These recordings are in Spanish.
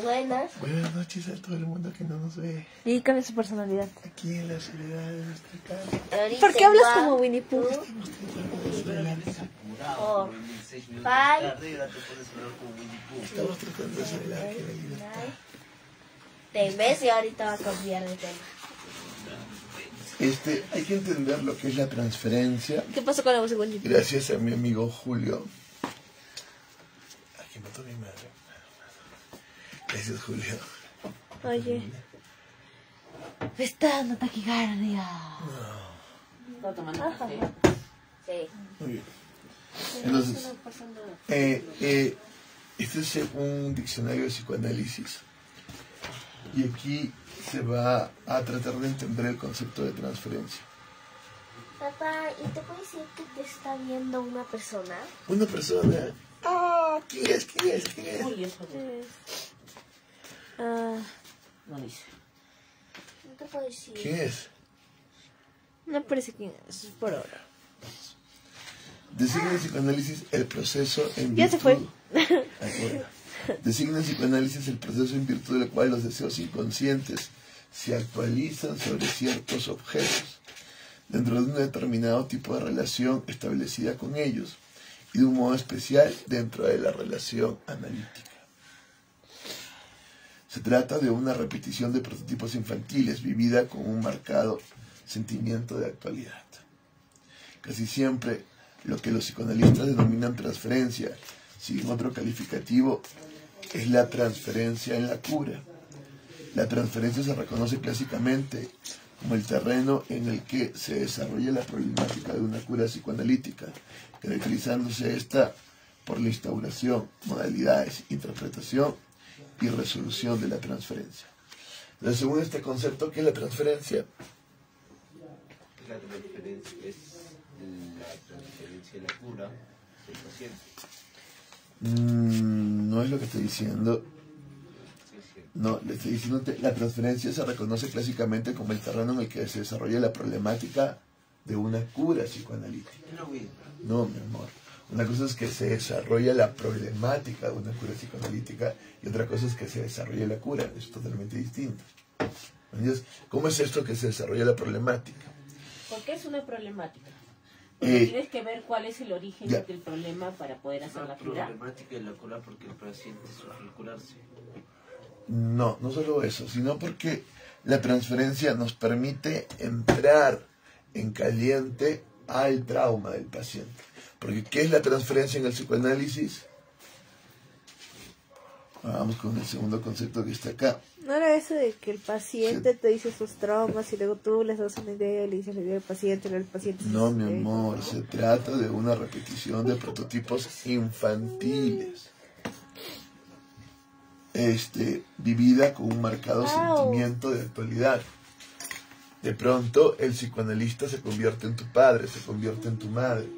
Buenas. Buenas noches a todo el mundo que no nos ve. Y cambia su personalidad. Aquí en la soledad de nuestra casa. ¿Por qué hablas como Winnie Pooh? Oh. Estamos tratando de hacer la libertad. Te ves y ahorita va a cambiar de tema. Hay que entender lo que es la transferencia. ¿Qué pasó con la voz de Winnie Pooh? Gracias a mi amigo Julio. Aquí mató a mi madre. Gracias, Julio. Oye. Me está dando taquicardia. ¿Está tomando café? Sí. Muy bien. Entonces, este es un diccionario de psicoanálisis. Y aquí se va a tratar de entender el concepto de transferencia. Papá, ¿y te puedo decir que te está viendo una persona? Una persona. Ah, ¿quién es? Uy, eso de... No dice. No te puedo decir. ¿Quién es? No parece quién es, por ahora. Designa en psicoanálisis el proceso en virtud... Ya se fue. Designa en psicoanálisis el proceso en virtud del cual los deseos inconscientes se actualizan sobre ciertos objetos dentro de un determinado tipo de relación establecida con ellos y de un modo especial dentro de la relación analítica. Se trata de una repetición de prototipos infantiles vivida con un marcado sentimiento de actualidad. Casi siempre lo que los psicoanalistas denominan transferencia, sin otro calificativo, es la transferencia en la cura. La transferencia se reconoce clásicamente como el terreno en el que se desarrolla la problemática de una cura psicoanalítica, caracterizándose esta por la instauración, modalidades, interpretación y resolución de la transferencia. Entonces, según este concepto, ¿qué es la transferencia? La transferencia es la transferencia de la cura del paciente. No es lo que estoy diciendo. No, le estoy diciendo que la transferencia se reconoce clásicamente como el terreno en el que se desarrolla la problemática de una cura psicoanalítica. No, mi amor. Una cosa es que se desarrolla la problemática de una cura psicoanalítica y otra cosa es que se desarrolla la cura. Es totalmente distinto. Entonces, ¿cómo es esto que se desarrolla la problemática? ¿Por qué es una problemática? Porque tienes que ver cuál es el origen del problema para poder hacer la cura. La problemática de la cura porque el paciente sufre curarse. No, no solo eso, sino porque la transferencia nos permite entrar en caliente al trauma del paciente. Porque ¿qué es la transferencia en el psicoanálisis? Vamos con el segundo concepto que está acá. No era eso de que el paciente te dice sus traumas y luego tú les das una idea y le dices la idea del paciente, luego el paciente... No, mi amor, se trata de una repetición de prototipos infantiles. Vivida con un marcado sentimiento de actualidad. De pronto, el psicoanalista se convierte en tu padre, se convierte en tu madre,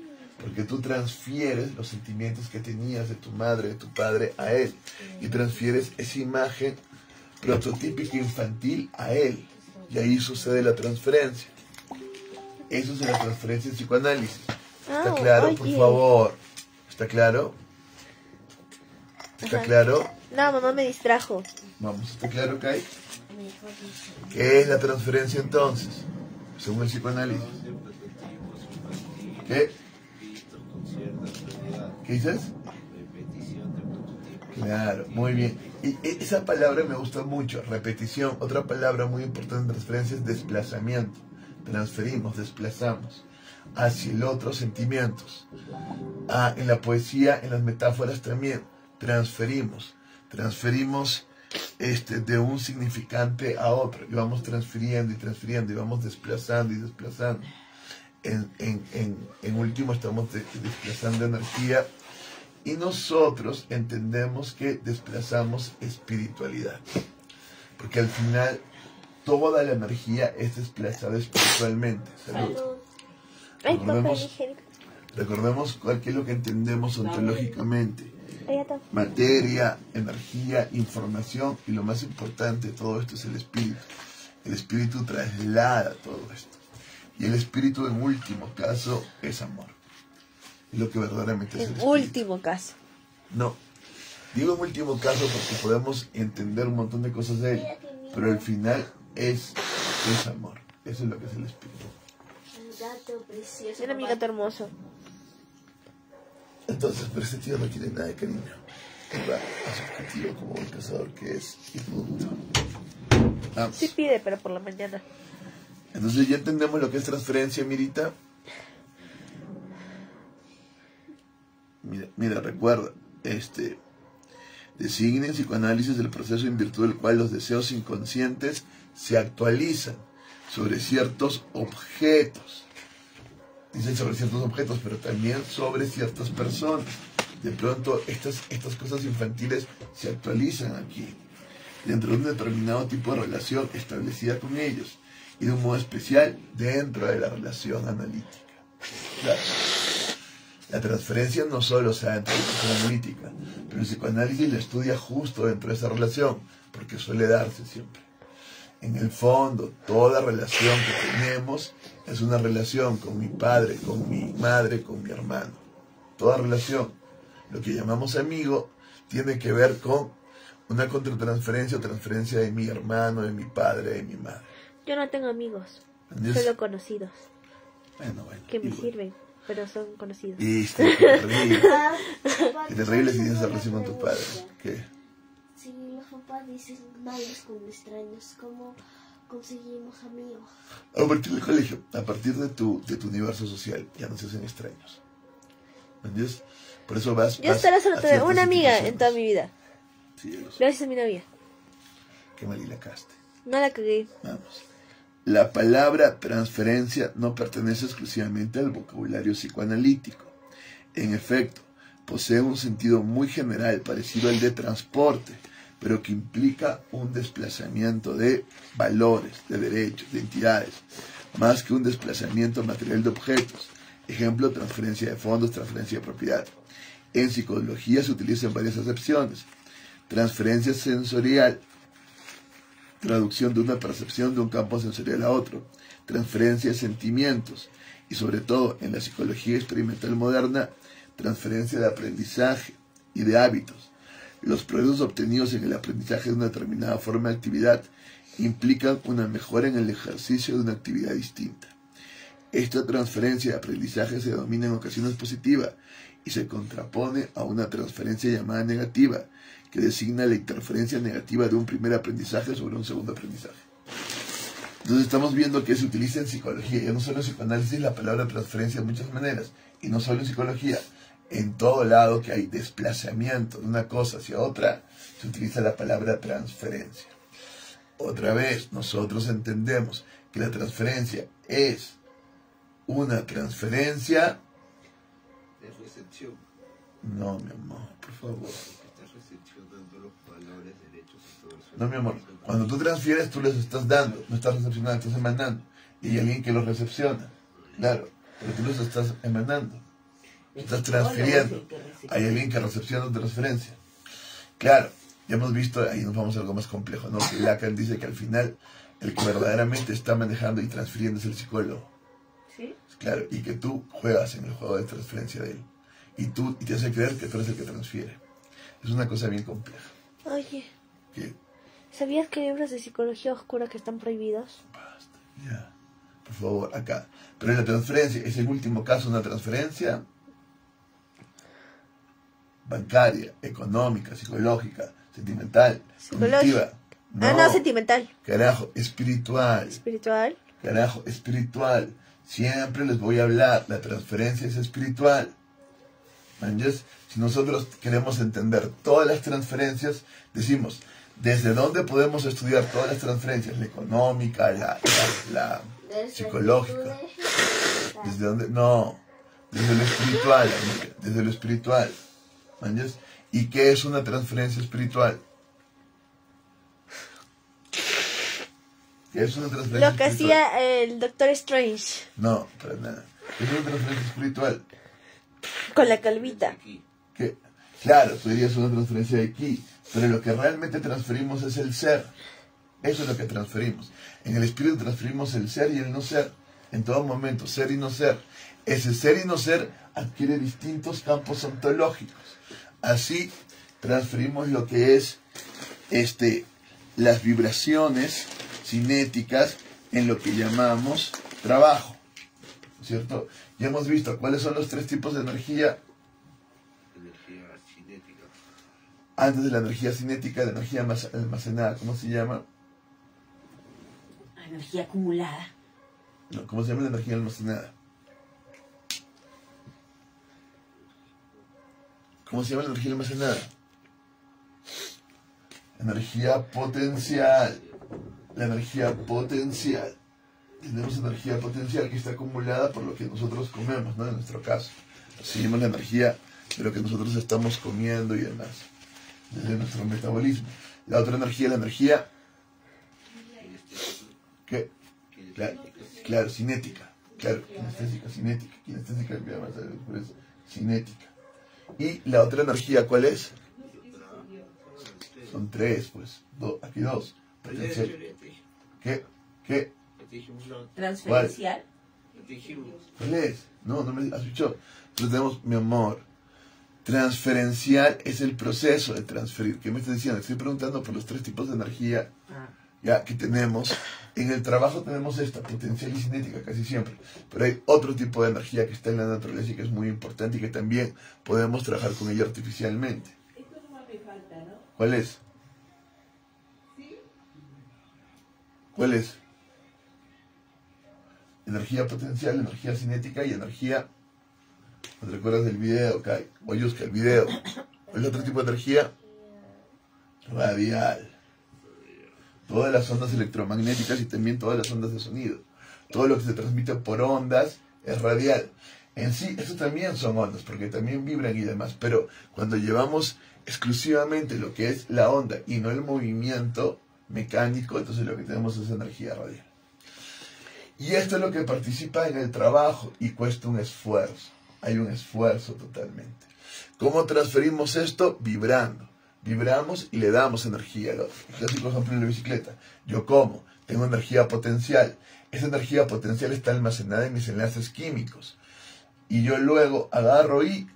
porque tú transfieres los sentimientos que tenías de tu madre, de tu padre a él, y transfieres esa imagen prototípica infantil a él, y ahí sucede la transferencia. Eso es la transferencia en psicoanálisis. ¿Está claro? Por favor. ¿Está claro? ¿Está claro? No, mamá me distrajo. Vamos, ¿está claro, Kai? ¿Qué es la transferencia entonces? Según el psicoanálisis. ¿Qué? ¿Qué dices? Claro, muy bien. Y esa palabra me gusta mucho, repetición. Otra palabra muy importante en transferencia es desplazamiento. Transferimos, desplazamos hacia el otro sentimientos. En la poesía, en las metáforas también, transferimos de un significante a otro, y vamos transfiriendo y transfiriendo, y vamos desplazando y desplazando. En último estamos desplazando energía, y nosotros entendemos que desplazamos espiritualidad, porque al final toda la energía es desplazada espiritualmente. Salud. Recordemos cuál es lo que entendemos ontológicamente. Materia, energía, información, y lo más importante de todo esto es el espíritu. El espíritu traslada todo esto. Y el espíritu, en último caso, es amor. Es lo que verdaderamente es el espíritu. En último caso. No. Digo en último caso porque podemos entender un montón de cosas de él, pero al final es amor. Eso es lo que es el espíritu. Gato precioso. Era mi gato hermoso. Entonces, pero este tío no quiere nada de cariño. Él va a su objetivo como buen cazador que es y punto. Vamos. Sí pide, pero por la mañana. Entonces ya entendemos lo que es transferencia, Mirita. Mira, recuerda, designa en psicoanálisis el proceso en virtud del cual los deseos inconscientes se actualizan sobre ciertos objetos. Dicen sobre ciertos objetos, pero también sobre ciertas personas. De pronto estas cosas infantiles se actualizan aquí, dentro de un determinado tipo de relación establecida con ellos, y de un modo especial dentro de la relación analítica. Claro. La transferencia no solo se da dentro de la relación analítica, pero el psicoanálisis la estudia justo dentro de esa relación, porque suele darse siempre. En el fondo, toda relación que tenemos es una relación con mi padre, con mi madre, con mi hermano. Toda relación, lo que llamamos amigo, tiene que ver con una contratransferencia o transferencia de mi hermano, de mi padre, de mi madre. Yo no tengo amigos, ¿Entiendes? solo conocidos. Bueno. Que me sirven, pero son conocidos. Y qué terrible. Qué terrible si tienes esa relación con tu padre. ¿Qué? Si los papás dicen malos con extraños, ¿cómo conseguimos amigos? A partir del colegio, a partir de tu universo social, ya no se hacen extraños. ¿Me entiendes? Por eso vas. Yo estaré solo a una amiga ciertas en toda mi vida. Sí, yo lo sé. Gracias a mi novia. Qué mal hilacaste. No la cagué. Vamos. La palabra transferencia no pertenece exclusivamente al vocabulario psicoanalítico. En efecto, posee un sentido muy general parecido al de transporte, pero que implica un desplazamiento de valores, de derechos, de entidades, más que un desplazamiento material de objetos. Ejemplo, transferencia de fondos, transferencia de propiedad. En psicología se utilizan varias acepciones. Transferencia sensorial, traducción de una percepción de un campo sensorial a otro, transferencia de sentimientos y sobre todo en la psicología experimental moderna, transferencia de aprendizaje y de hábitos. Los progresos obtenidos en el aprendizaje de una determinada forma de actividad implican una mejora en el ejercicio de una actividad distinta. Esta transferencia de aprendizaje se denomina en ocasiones positiva y se contrapone a una transferencia llamada negativa, que designa la interferencia negativa de un primer aprendizaje sobre un segundo aprendizaje. Entonces estamos viendo que se utiliza en psicología, ya no solo en psicoanálisis, la palabra transferencia de muchas maneras, y no solo en psicología, en todo lado que hay desplazamiento de una cosa hacia otra, se utiliza la palabra transferencia. Otra vez, nosotros entendemos que la transferencia es una transferencia... de recepción. No, mi amor, por favor. Estás recepcionando los valores, derechos y todo eso. No, mi amor, cuando tú transfieres, tú les estás dando, no estás recepcionando, estás emanando. Y hay alguien que los recepciona, claro, pero tú los estás emanando. Estás transfiriendo. Hay alguien que recepciona tu transferencia. Claro, ya hemos visto, ahí nos vamos a algo más complejo, ¿no? Que Lacan dice que al final el que verdaderamente está manejando y transfiriendo es el psicólogo. ¿Sí? Claro, y que tú juegas en el juego de transferencia de él. Y te hace creer que tú eres el que transfiere. Es una cosa bien compleja. Oye, ¿Qué? ¿sabías que hay libros de psicología oscura que están prohibidos? Basta, ya. Por favor, acá. Pero en la transferencia, es el último caso, una transferencia bancaria, económica, psicológica, sentimental, cognitiva. No, sentimental. Carajo, espiritual. Espiritual. Carajo, espiritual. Siempre les voy a hablar, la transferencia es espiritual. ¿Entiendes? Si nosotros queremos entender todas las transferencias, decimos, ¿desde dónde podemos estudiar todas las transferencias? La económica, la psicológica. ¿Desde dónde? No, desde lo espiritual, amiga, desde lo espiritual. ¿Entiendes? ¿Y qué es una transferencia espiritual? ¿Qué es una transferencia Lo que espiritual? hacía el Doctor Strange No, para nada. ¿Qué es una transferencia espiritual? con la calvita. Que, claro, tú dirías una transferencia de aquí, pero lo que realmente transferimos es el ser. Eso es lo que transferimos. En el espíritu transferimos el ser y el no ser. En todo momento, ser y no ser. Ese ser y no ser adquiere distintos campos ontológicos. Así transferimos lo que es las vibraciones cinéticas en lo que llamamos trabajo, ¿cierto? Ya hemos visto cuáles son los tres tipos de energía. Energía cinética. Antes de la energía cinética, la energía almacenada, ¿cómo se llama? Energía acumulada. No, ¿cómo se llama la energía almacenada? ¿Cómo se llama la energía almacenada? Energía potencial. La energía potencial. Tenemos energía potencial que está acumulada por lo que nosotros comemos, ¿no? En nuestro caso. Así llamamos la energía de lo que nosotros estamos comiendo y demás. Desde nuestro metabolismo. La otra energía, la energía... ¿Qué? Claro, cinética. Claro, kinestésica, cinética. Kinestésica, cinética. Y la otra energía, ¿cuál es? Son tres, pues. Aquí dos. Potencial. ¿Qué? Transferencial. ¿Cuál es? No me has dicho. Entonces tenemos, mi amor, transferencial es el proceso de transferir. ¿Qué me estás diciendo? Estoy preguntando por los tres tipos de energía ya que tenemos. En el trabajo tenemos esta, potencial y cinética, casi siempre. Pero hay otro tipo de energía que está en la naturaleza y que es muy importante y que también podemos trabajar con ella artificialmente. ¿Cuál es? ¿Cuál es? Energía potencial, energía cinética y energía... ¿No te recuerdas del video, Kai? Oyuska, el video. ¿Cuál es otro tipo de energía? Radial. Todas las ondas electromagnéticas y también todas las ondas de sonido. Todo lo que se transmite por ondas es radial. En sí, eso también son ondas, porque también vibran y demás. Pero cuando llevamos exclusivamente lo que es la onda y no el movimiento mecánico, entonces lo que tenemos es energía radial. Y esto es lo que participa en el trabajo y cuesta un esfuerzo. Hay un esfuerzo totalmente. ¿Cómo transferimos esto? Vibrando. Vibramos y le damos energía al otro. El clásico ejemplo en la bicicleta. Yo como, tengo energía potencial. Esa energía potencial está almacenada en mis enlaces químicos. Y yo luego agarro y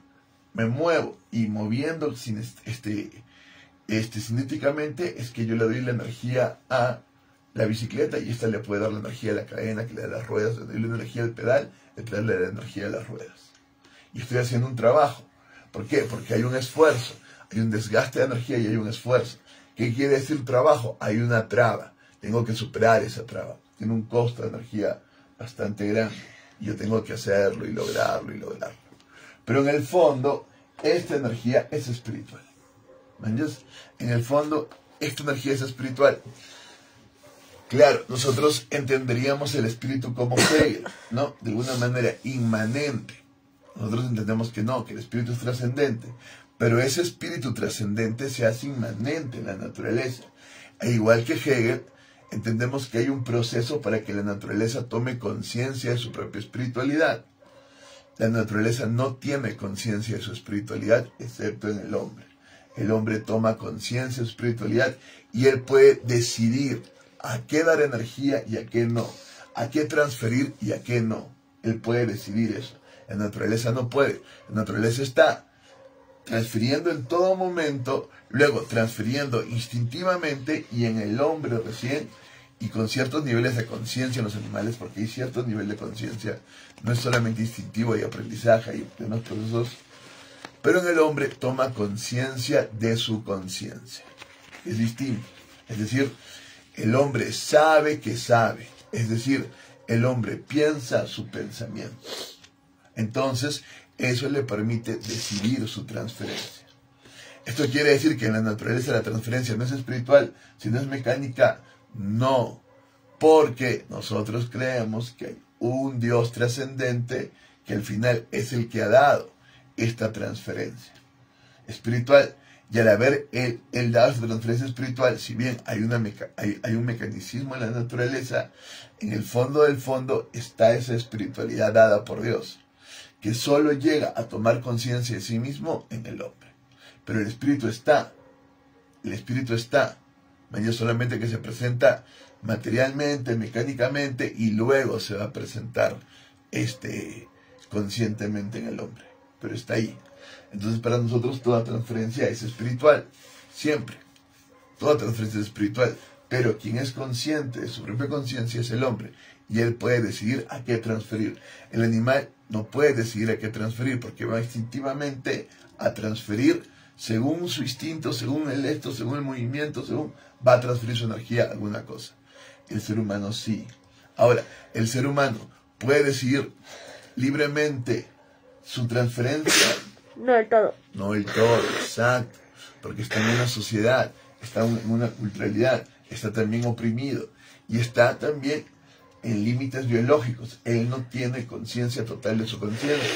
me muevo. Y moviendo cinéticamente es que yo le doy la energía a la bicicleta y esta le puede dar la energía a la cadena, que le da las ruedas, le doy la energía al pedal, el pedal le da la energía a las ruedas. Y estoy haciendo un trabajo. ¿Por qué? Porque hay un esfuerzo. Hay un desgaste de energía y hay un esfuerzo. ¿Qué quiere decir trabajo? Hay una traba. Tengo que superar esa traba. Tiene un costo de energía bastante grande. Y yo tengo que hacerlo y lograrlo y lograrlo. Pero en el fondo, esta energía es espiritual. ¿Entiendes? En el fondo, esta energía es espiritual. Claro, nosotros entenderíamos el espíritu como Hegel, ¿no? De alguna manera inmanente. Nosotros entendemos que no, que el espíritu es trascendente. Pero ese espíritu trascendente se hace inmanente en la naturaleza. E igual que Hegel, entendemos que hay un proceso para que la naturaleza tome conciencia de su propia espiritualidad. La naturaleza no tiene conciencia de su espiritualidad, excepto en el hombre. El hombre toma conciencia de su espiritualidad y él puede decidir a qué dar energía y a qué no. A qué transferir y a qué no. Él puede decidir eso. La naturaleza no puede. La naturaleza está transfiriendo en todo momento, luego transfiriendo instintivamente y en el hombre recién y con ciertos niveles de conciencia en los animales, porque hay ciertos niveles de conciencia, no es solamente instintivo, hay aprendizaje, hay demás procesos, pero en el hombre toma conciencia de su conciencia. Es distinto. Es decir, el hombre sabe que sabe. Es decir, el hombre piensa su pensamiento. Entonces, eso le permite decidir su transferencia. Esto quiere decir que en la naturaleza la transferencia no es espiritual, sino es mecánica. No, porque nosotros creemos que hay un Dios trascendente que al final es el que ha dado esta transferencia espiritual. Y al haber él dado esta transferencia espiritual, si bien hay un mecanismo en la naturaleza, en el fondo del fondo está esa espiritualidad dada por Dios, que solo llega a tomar conciencia de sí mismo en el hombre. Pero el espíritu está, Dios solamente que se presenta materialmente, mecánicamente, y luego se va a presentar conscientemente en el hombre. Pero está ahí. Entonces para nosotros toda transferencia es espiritual, siempre. Toda transferencia es espiritual, pero quien es consciente de su propia conciencia es el hombre, y él puede decidir a qué transferir. El animal no puede decidir a qué transferir, porque va instintivamente a transferir según su instinto, según el esto, según el movimiento, va a transferir su energía a alguna cosa. El ser humano sí. Ahora, el ser humano puede decidir libremente su transferencia. No del todo. No del todo, exacto. Porque está en una sociedad, está en una culturalidad, está también oprimido y está también en límites biológicos. Él no tiene conciencia total de su conciencia.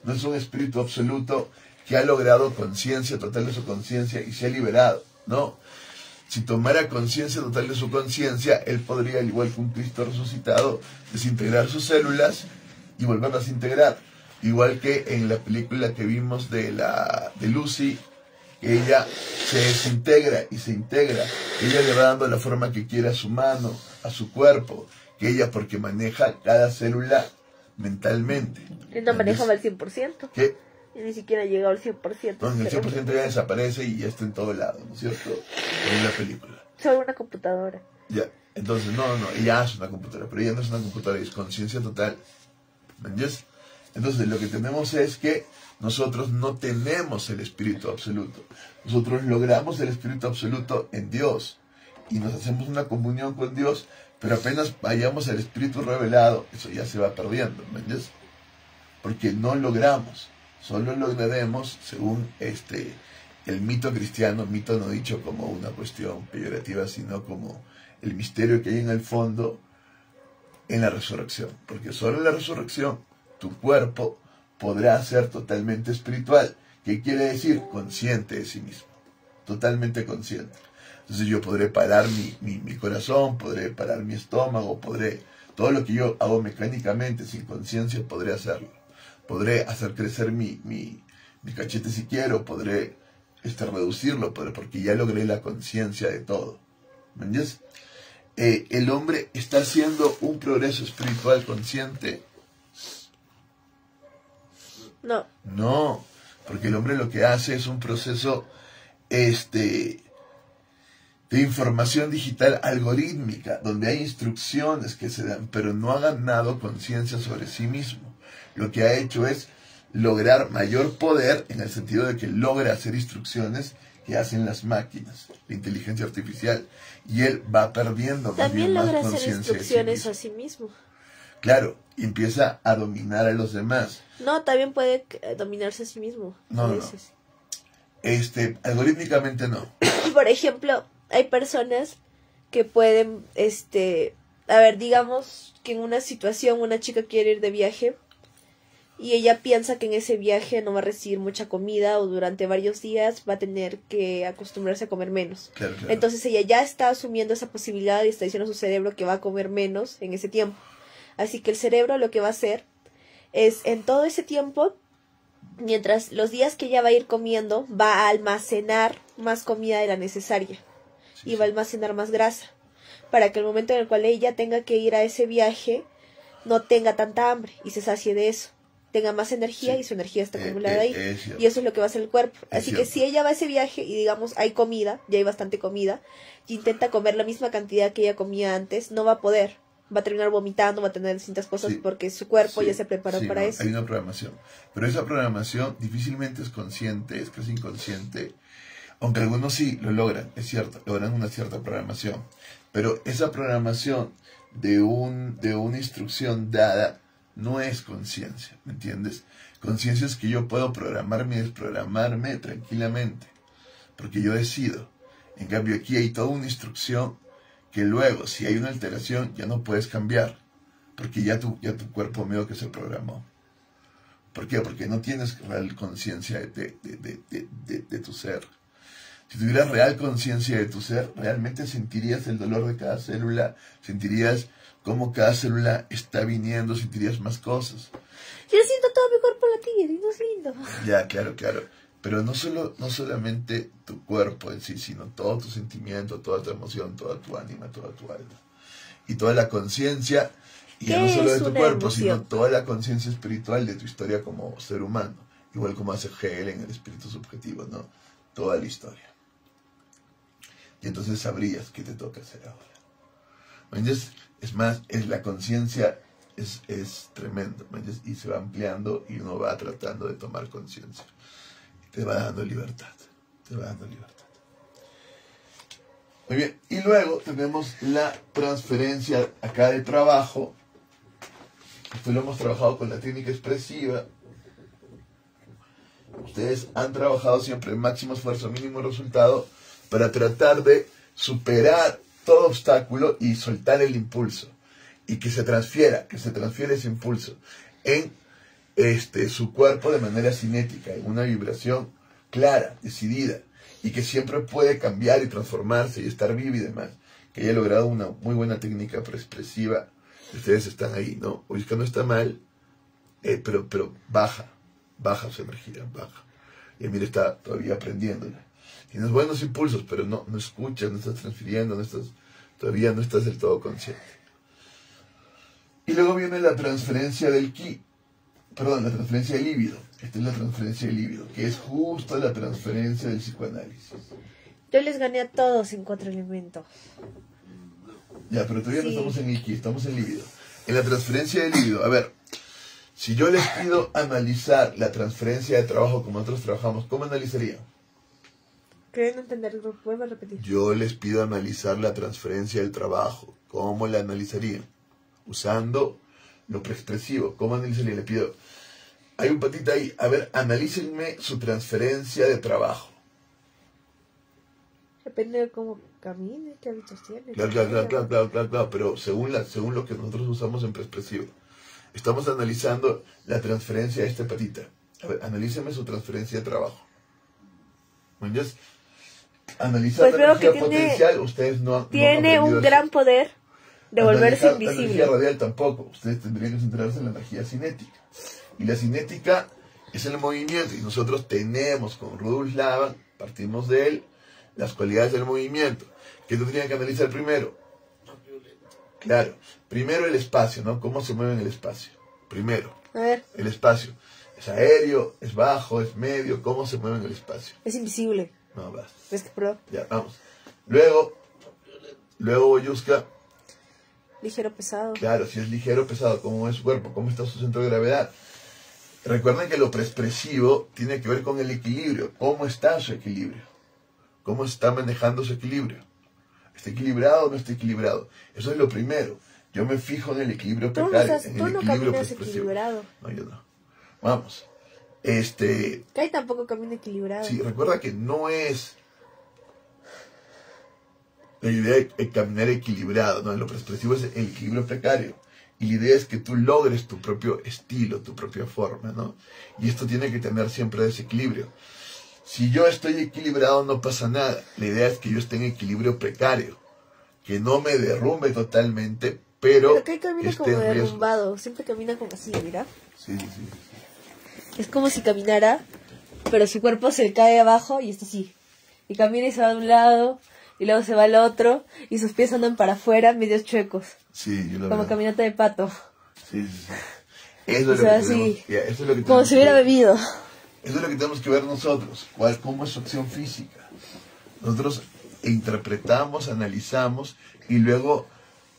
No es un espíritu absoluto que ha logrado conciencia total de su conciencia y se ha liberado. No. Si tomara conciencia total de su conciencia, él podría, al igual que un Cristo resucitado, desintegrar sus células y volverlas a integrar. Igual que en la película que vimos de Lucy, que ella se desintegra y se integra. Ella le va dando la forma que quiere a su mano, a su cuerpo, que ella porque maneja cada célula mentalmente. Y no maneja al 100%. ¿Qué? Y ni siquiera ha llegado al 100%. No, el 100% ya desaparece y ya está en todo lado, ¿no es cierto? En la película. Solo una computadora. Ya, entonces, no, ella es una computadora, pero ella no es una computadora, es conciencia total. ¿Me entiendes? Entonces, lo que tenemos es que nosotros no tenemos el espíritu absoluto. Nosotros logramos el espíritu absoluto en Dios y nos hacemos una comunión con Dios, pero apenas vayamos al espíritu revelado, eso ya se va perdiendo, ¿me entiendes? Porque no logramos, solo lograremos, según el mito cristiano, mito no dicho como una cuestión peyorativa, sino como el misterio que hay en el fondo, en la resurrección. Porque solo en la resurrección tu cuerpo podrá ser totalmente espiritual. ¿Qué quiere decir? Consciente de sí mismo. Totalmente consciente. Entonces yo podré parar mi corazón, podré parar mi estómago, todo lo que yo hago mecánicamente, sin conciencia, podré hacerlo. Podré hacer crecer mi cachete si quiero, podré reducirlo, porque ya logré la conciencia de todo. ¿Me entiendes? El hombre está haciendo un progreso espiritual consciente. No. No, porque el hombre lo que hace es un proceso de información digital algorítmica, donde hay instrucciones que se dan, pero no ha ganado conciencia sobre sí mismo. Lo que ha hecho es lograr mayor poder, en el sentido de que logra hacer instrucciones que hacen las máquinas, la inteligencia artificial, y él va perdiendo también más logra hacer conciencia instrucciones de a sí mismo. Claro, y empieza a dominar a los demás. No, también puede dominarse a sí mismo. No, a no. veces. Algorítmicamente no. Por ejemplo, hay personas que pueden, a ver, digamos que en una situación una chica quiere ir de viaje y ella piensa que en ese viaje no va a recibir mucha comida o durante varios días va a tener que acostumbrarse a comer menos. Claro. Entonces ella ya está asumiendo esa posibilidad y está diciendo a su cerebro que va a comer menos en ese tiempo. Así que el cerebro lo que va a hacer es, en todo ese tiempo, mientras los días que ella va a ir comiendo, va a almacenar más comida de la necesaria y va a almacenar más grasa, para que el momento en el cual ella tenga que ir a ese viaje no tenga tanta hambre y se sacie de eso, tenga más energía y su energía está acumulada ahí, y eso es lo que va a hacer el cuerpo. Así que si ella va a ese viaje y digamos hay comida, ya hay bastante comida, y intenta comer la misma cantidad que ella comía antes, no va a poder. Va a terminar vomitando, va a tener distintas cosas porque su cuerpo ya se preparó para eso. Hay una programación. Pero esa programación difícilmente es consciente, es casi inconsciente. Aunque algunos sí lo logran, es cierto, logran una cierta programación. Pero esa programación de una instrucción dada no es conciencia, ¿me entiendes? Conciencia es que yo puedo programarme y desprogramarme tranquilamente, porque yo decido. En cambio aquí hay toda una instrucción que luego, si hay una alteración, ya no puedes cambiar, porque ya tu cuerpo medio que se programó. ¿Por qué? Porque no tienes real conciencia de tu ser. Si tuvieras real conciencia de tu ser, realmente sentirías el dolor de cada célula, sentirías cómo cada célula está viniendo, sentirías más cosas. Yo siento todo mi cuerpo latir y no es lindo. Ya, claro. Pero no solamente tu cuerpo en sí, sino todo tu sentimiento, toda tu emoción, toda tu ánima, toda tu alma. Y toda la conciencia, y ya no solo de tu cuerpo, sino toda la conciencia espiritual de tu historia como ser humano. igual como hace Hegel en el espíritu subjetivo, ¿no? Toda la historia. Y entonces sabrías qué te toca hacer ahora. ¿Entiendes? Es más, la conciencia es tremendo, ¿entiendes? Y se va ampliando y uno va tratando de tomar conciencia. Te va dando libertad, te va dando libertad. Muy bien, y luego tenemos la transferencia acá de trabajo. Esto lo hemos trabajado con la técnica expresiva. Ustedes han trabajado siempre en máximo esfuerzo, mínimo resultado, para tratar de superar todo obstáculo y soltar el impulso. Y que se transfiera ese impulso en su cuerpo de manera cinética, en una vibración clara, decidida, y que siempre puede cambiar y transformarse y estar vivo y demás. Que haya logrado una muy buena técnica expresiva. Ustedes están ahí, ¿no? Oye, es que no está mal, pero baja su energía, baja. Y mira, está todavía aprendiéndola. Tienes buenos impulsos, pero no escuchas, no estás transfiriendo, todavía no estás del todo consciente. Y luego viene la transferencia del ki, la transferencia del líbido. Esta es la transferencia del líbido, que es justo la transferencia del psicoanálisis. Yo les gané a todos en 4 elementos. Ya, pero todavía no estamos en el ki, estamos en líbido. En la transferencia del líbido, a ver, si yo les pido analizar la transferencia de trabajo como nosotros trabajamos, ¿cómo analizarían? Creo no entenderlo, vuelvo a repetir. Yo les pido analizar la transferencia del trabajo, ¿cómo la analizarían? Usando lo preexpresivo, ¿cómo analizarían? Le pido, hay un patita ahí, a ver, analícenme su transferencia de trabajo. Depende de cómo camine, qué hábitos tiene. Claro, pero según lo que nosotros usamos en preexpresivo. Estamos analizando la transferencia de este patita. A ver, analíceme su transferencia de trabajo. Entonces, analizar pues la energía potencial, ustedes no tiene un gran poder de volverse invisible. La energía radial tampoco. Ustedes tendrían que centrarse en la energía cinética. Y la cinética es el movimiento. Y nosotros tenemos con Rudolf Laban, partimos de él, las cualidades del movimiento. ¿Qué tendrían que analizar primero? Claro, primero el espacio, ¿no? ¿Cómo se mueve en el espacio? Primero, a ver. El espacio. ¿Es aéreo? ¿Es bajo? ¿Es medio? ¿Cómo se mueve en el espacio? Es invisible. No, vas. ¿Ves que prueba? Ya, vamos. Luego Boyuska. Ligero, pesado. Claro, si es ligero, pesado, ¿cómo es su cuerpo? ¿Cómo está su centro de gravedad? Recuerden que lo preexpresivo tiene que ver con el equilibrio. ¿Cómo está su equilibrio? ¿Cómo está manejando su equilibrio? ¿Está equilibrado o no está equilibrado? Eso es lo primero. Yo me fijo en el equilibrio precario, en el equilibrio preexpresivo. No, yo no. Vamos. Kai tampoco camina equilibrado. Sí, recuerda que no es la idea de caminar equilibrado, ¿no? Lo preexpresivo es el equilibrio precario. Y la idea es que tú logres tu propio estilo, tu propia forma, ¿no? Y esto tiene que tener siempre desequilibrio. Si yo estoy equilibrado no pasa nada. La idea es que yo esté en equilibrio precario. Que no me derrumbe totalmente, pero Kai camina como derrumbado. Siempre camina como así, mira. Sí. Es como si caminara, pero su cuerpo se cae abajo y está así. Y camina y se va de un lado, y luego se va al otro, y sus pies andan para afuera, medios chuecos. Sí, yo lo como veo. caminata de pato. Sí. Eso es lo que tenemos, eso es lo que como si hubiera bebido. Eso es lo que tenemos que ver nosotros. ¿Cómo es su acción física? Nosotros interpretamos, analizamos y luego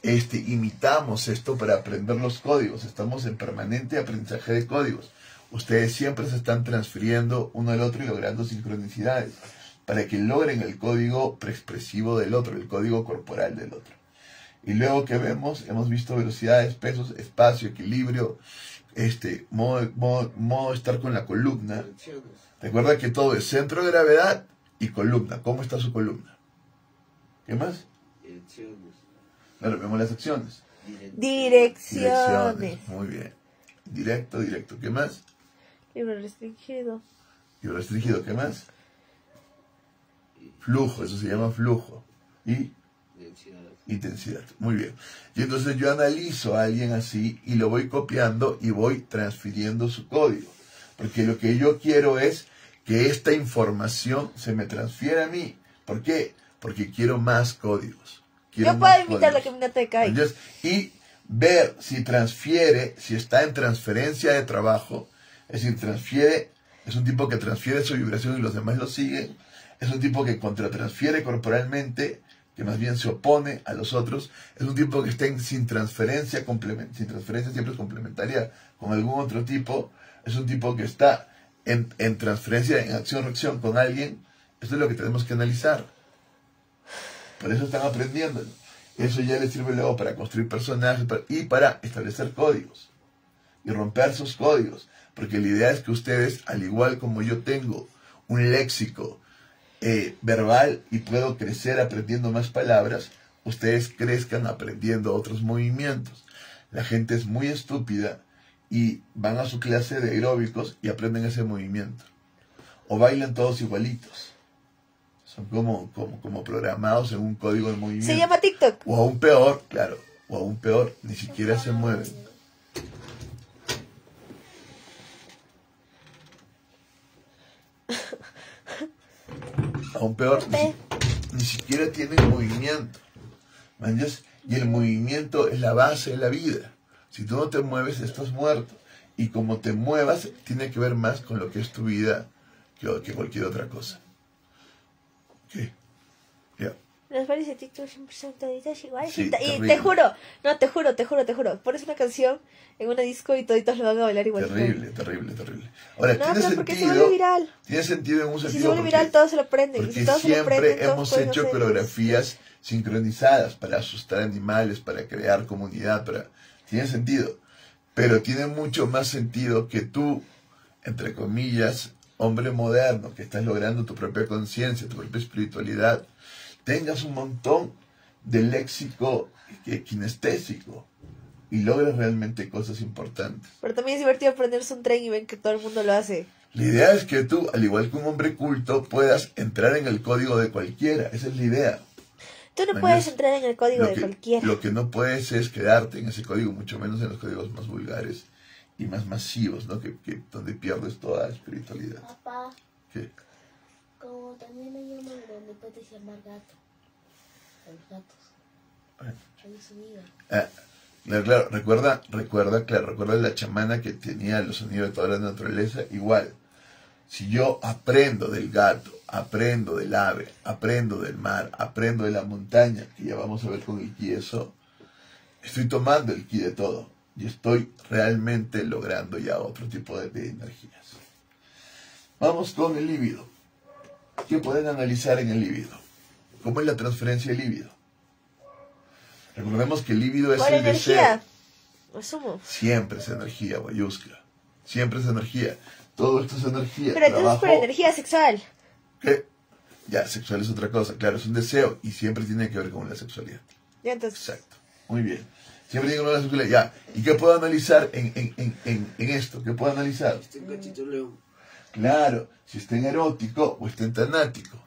imitamos esto para aprender los códigos. Estamos en permanente aprendizaje de códigos. Ustedes siempre se están transfiriendo uno al otro y logrando sincronicidades para que logren el código preexpresivo del otro, el código corporal del otro. Y luego que hemos visto velocidades, pesos, espacio, equilibrio, modo de estar con la columna. Recuerda que todo es centro de gravedad y columna. ¿Cómo está su columna? ¿Qué más? Direcciones. Claro, vemos las acciones. Direcciones. Muy bien. Directo. ¿Qué más? Libre restringido. Libre restringido. ¿Qué más? Flujo. Eso se llama flujo. Y intensidad. Muy bien. Y entonces yo analizo a alguien así y lo voy copiando y voy transfiriendo su código. Porque lo que yo quiero es que esta información se me transfiera a mí. ¿Por qué? Porque quiero más códigos. Yo puedo imitar la caminata de Kai. Entonces, y ver si transfiere, si está en transferencia de trabajo, es decir, transfiere es un tipo que transfiere su vibración y los demás lo siguen, es un tipo que contratransfiere corporalmente, que más bien se opone a los otros, es un tipo que está sin transferencia, sin transferencia siempre es complementaria con algún otro tipo, es un tipo que está en transferencia, en acción-reacción con alguien. Esto es lo que tenemos que analizar. Por eso están aprendiendo. Eso ya les sirve luego para construir personajes y para establecer códigos y romper sus códigos. Porque la idea es que ustedes, al igual como yo tengo un léxico verbal y puedo crecer aprendiendo más palabras, ustedes crezcan aprendiendo otros movimientos. La gente es muy estúpida y van a su clase de aeróbicos y aprenden ese movimiento. O bailan todos igualitos. Son como programados en un código de movimiento. Se llama TikTok. O aún peor, claro, o aún peor, ni siquiera se mueven. Aún peor, ni siquiera tienen movimiento. ¿Manjas? Y el movimiento es la base de la vida. Si tú no te mueves, estás muerto. Y como te muevas, tiene que ver más con lo que es tu vida que cualquier otra cosa. ¿Qué? Ya. Nos parece TikTok siempre son toditos iguales. Sí, Y terrible. te juro. Pones una canción en una disco y toditos lo van a bailar igual. Terrible. Ahora, No, tiene pero porque se vuelve sentido. viral. Tiene sentido en un Y si se sentido vuelve viral, todos se lo aprenden. Y porque si todos se lo siempre aprenden, todos hemos pueden hecho hacer coreografías sincronizadas para asustar animales, para crear comunidad, tiene sentido. Pero tiene mucho más sentido que tú, entre comillas, hombre moderno, que estás logrando tu propia conciencia, tu propia espiritualidad, tengas un montón de léxico kinestésico y logres realmente cosas importantes. Pero también es divertido aprenderse un tren y ven que todo el mundo lo hace. La idea es que tú, al igual que un hombre culto, puedas entrar en el código de cualquiera. Esa es la idea. Tú no Mañas, puedes entrar en el código de cualquiera. Lo que no puedes es quedarte en ese código, mucho menos en los códigos más vulgares y más masivos, ¿no? Donde pierdes toda la espiritualidad. Papá, ¿Qué? como también hay uno donde puedes llamar gato. Los gatos. Bueno. En su vida. Claro, recuerda la chamana que tenía los sonidos de toda la naturaleza. Igual, si yo aprendo del gato, aprendo del ave, aprendo del mar, aprendo de la montaña, que ya vamos a ver con el ki eso, estoy tomando el ki de todo y estoy realmente logrando ya otro tipo de energías. Vamos con el líbido. ¿Qué pueden analizar en el líbido? ¿Cómo es la transferencia del líbido? Recordemos que el líbido es Por el energía. deseo. Asumo. Siempre es energía, Guayusca. Siempre es energía. Todo esto es energía. Pero entonces por energía sexual. ¿Qué? Ya, sexual es otra cosa. Claro, es un deseo y siempre tiene que ver con la sexualidad. Ya, entonces. Exacto. Muy bien. Siempre tiene que ver con la sexualidad. Ya. ¿Y qué puedo analizar en esto? ¿Qué puedo analizar? Claro, si está en erótico o está en tanático.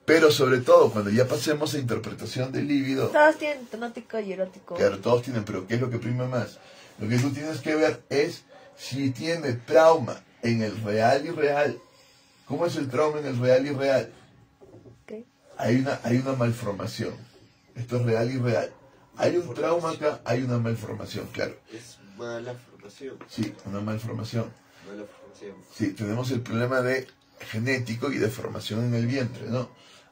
Pero sobre todo, cuando ya pasemos a interpretación del líbido, Todos tienen tanático y erótico. claro, todos tienen, pero ¿qué es lo que prima más? Lo que tú tienes que ver es si tiene trauma en el real y real. ¿Cómo es el trauma en el real y real? Okay. Hay una malformación. Esto es real y real. Hay un trauma acá, hay una malformación, claro. Es mala formación. Sí, una malformación. Mala formación. Sí, tenemos el problema de genético y de formación en el vientre, ¿no?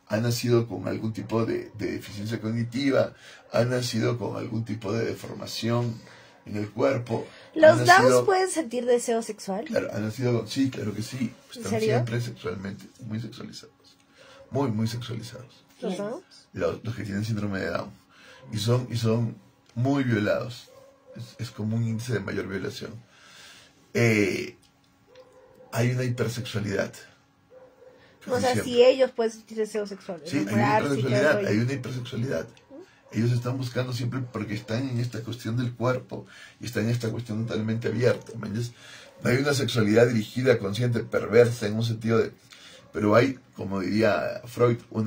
Ha nacido con algún tipo de deficiencia cognitiva, ha nacido con algún tipo de deformación en el cuerpo. ¿Los Downs pueden sentir deseo sexual? Claro, han nacido con... Sí, claro que sí. Están serio? siempre sexualmente muy sexualizados. Muy sexualizados. ¿Los Downs? Los que tienen síndrome de Down. Y son muy violados. Es como un índice de mayor violación. Hay una hipersexualidad. O sea, Siempre. si ellos pueden sentir deseo sexual. Sí, hay una enamorarse y todo el hipersexualidad, rollo. hay una hipersexualidad. Ellos están buscando siempre porque están en esta cuestión del cuerpo y están en esta cuestión totalmente abierta. ¿Me entiendes? No hay una sexualidad dirigida, consciente, perversa en un sentido de... Pero hay, como diría Freud, un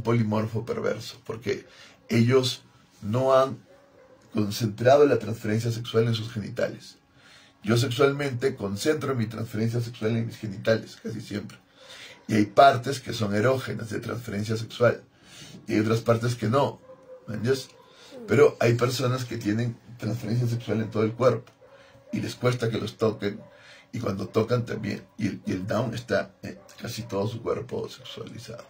polimorfo perverso, porque ellos no han concentrado la transferencia sexual en sus genitales. Yo sexualmente concentro mi transferencia sexual en mis genitales, casi siempre. Y hay partes que son erógenas de transferencia sexual. Y hay otras partes que no. ¿Me entiendes? Pero hay personas que tienen transferencia sexual en todo el cuerpo. Y les cuesta que los toquen. Y cuando tocan también, y el down está en casi todo su cuerpo sexualizado.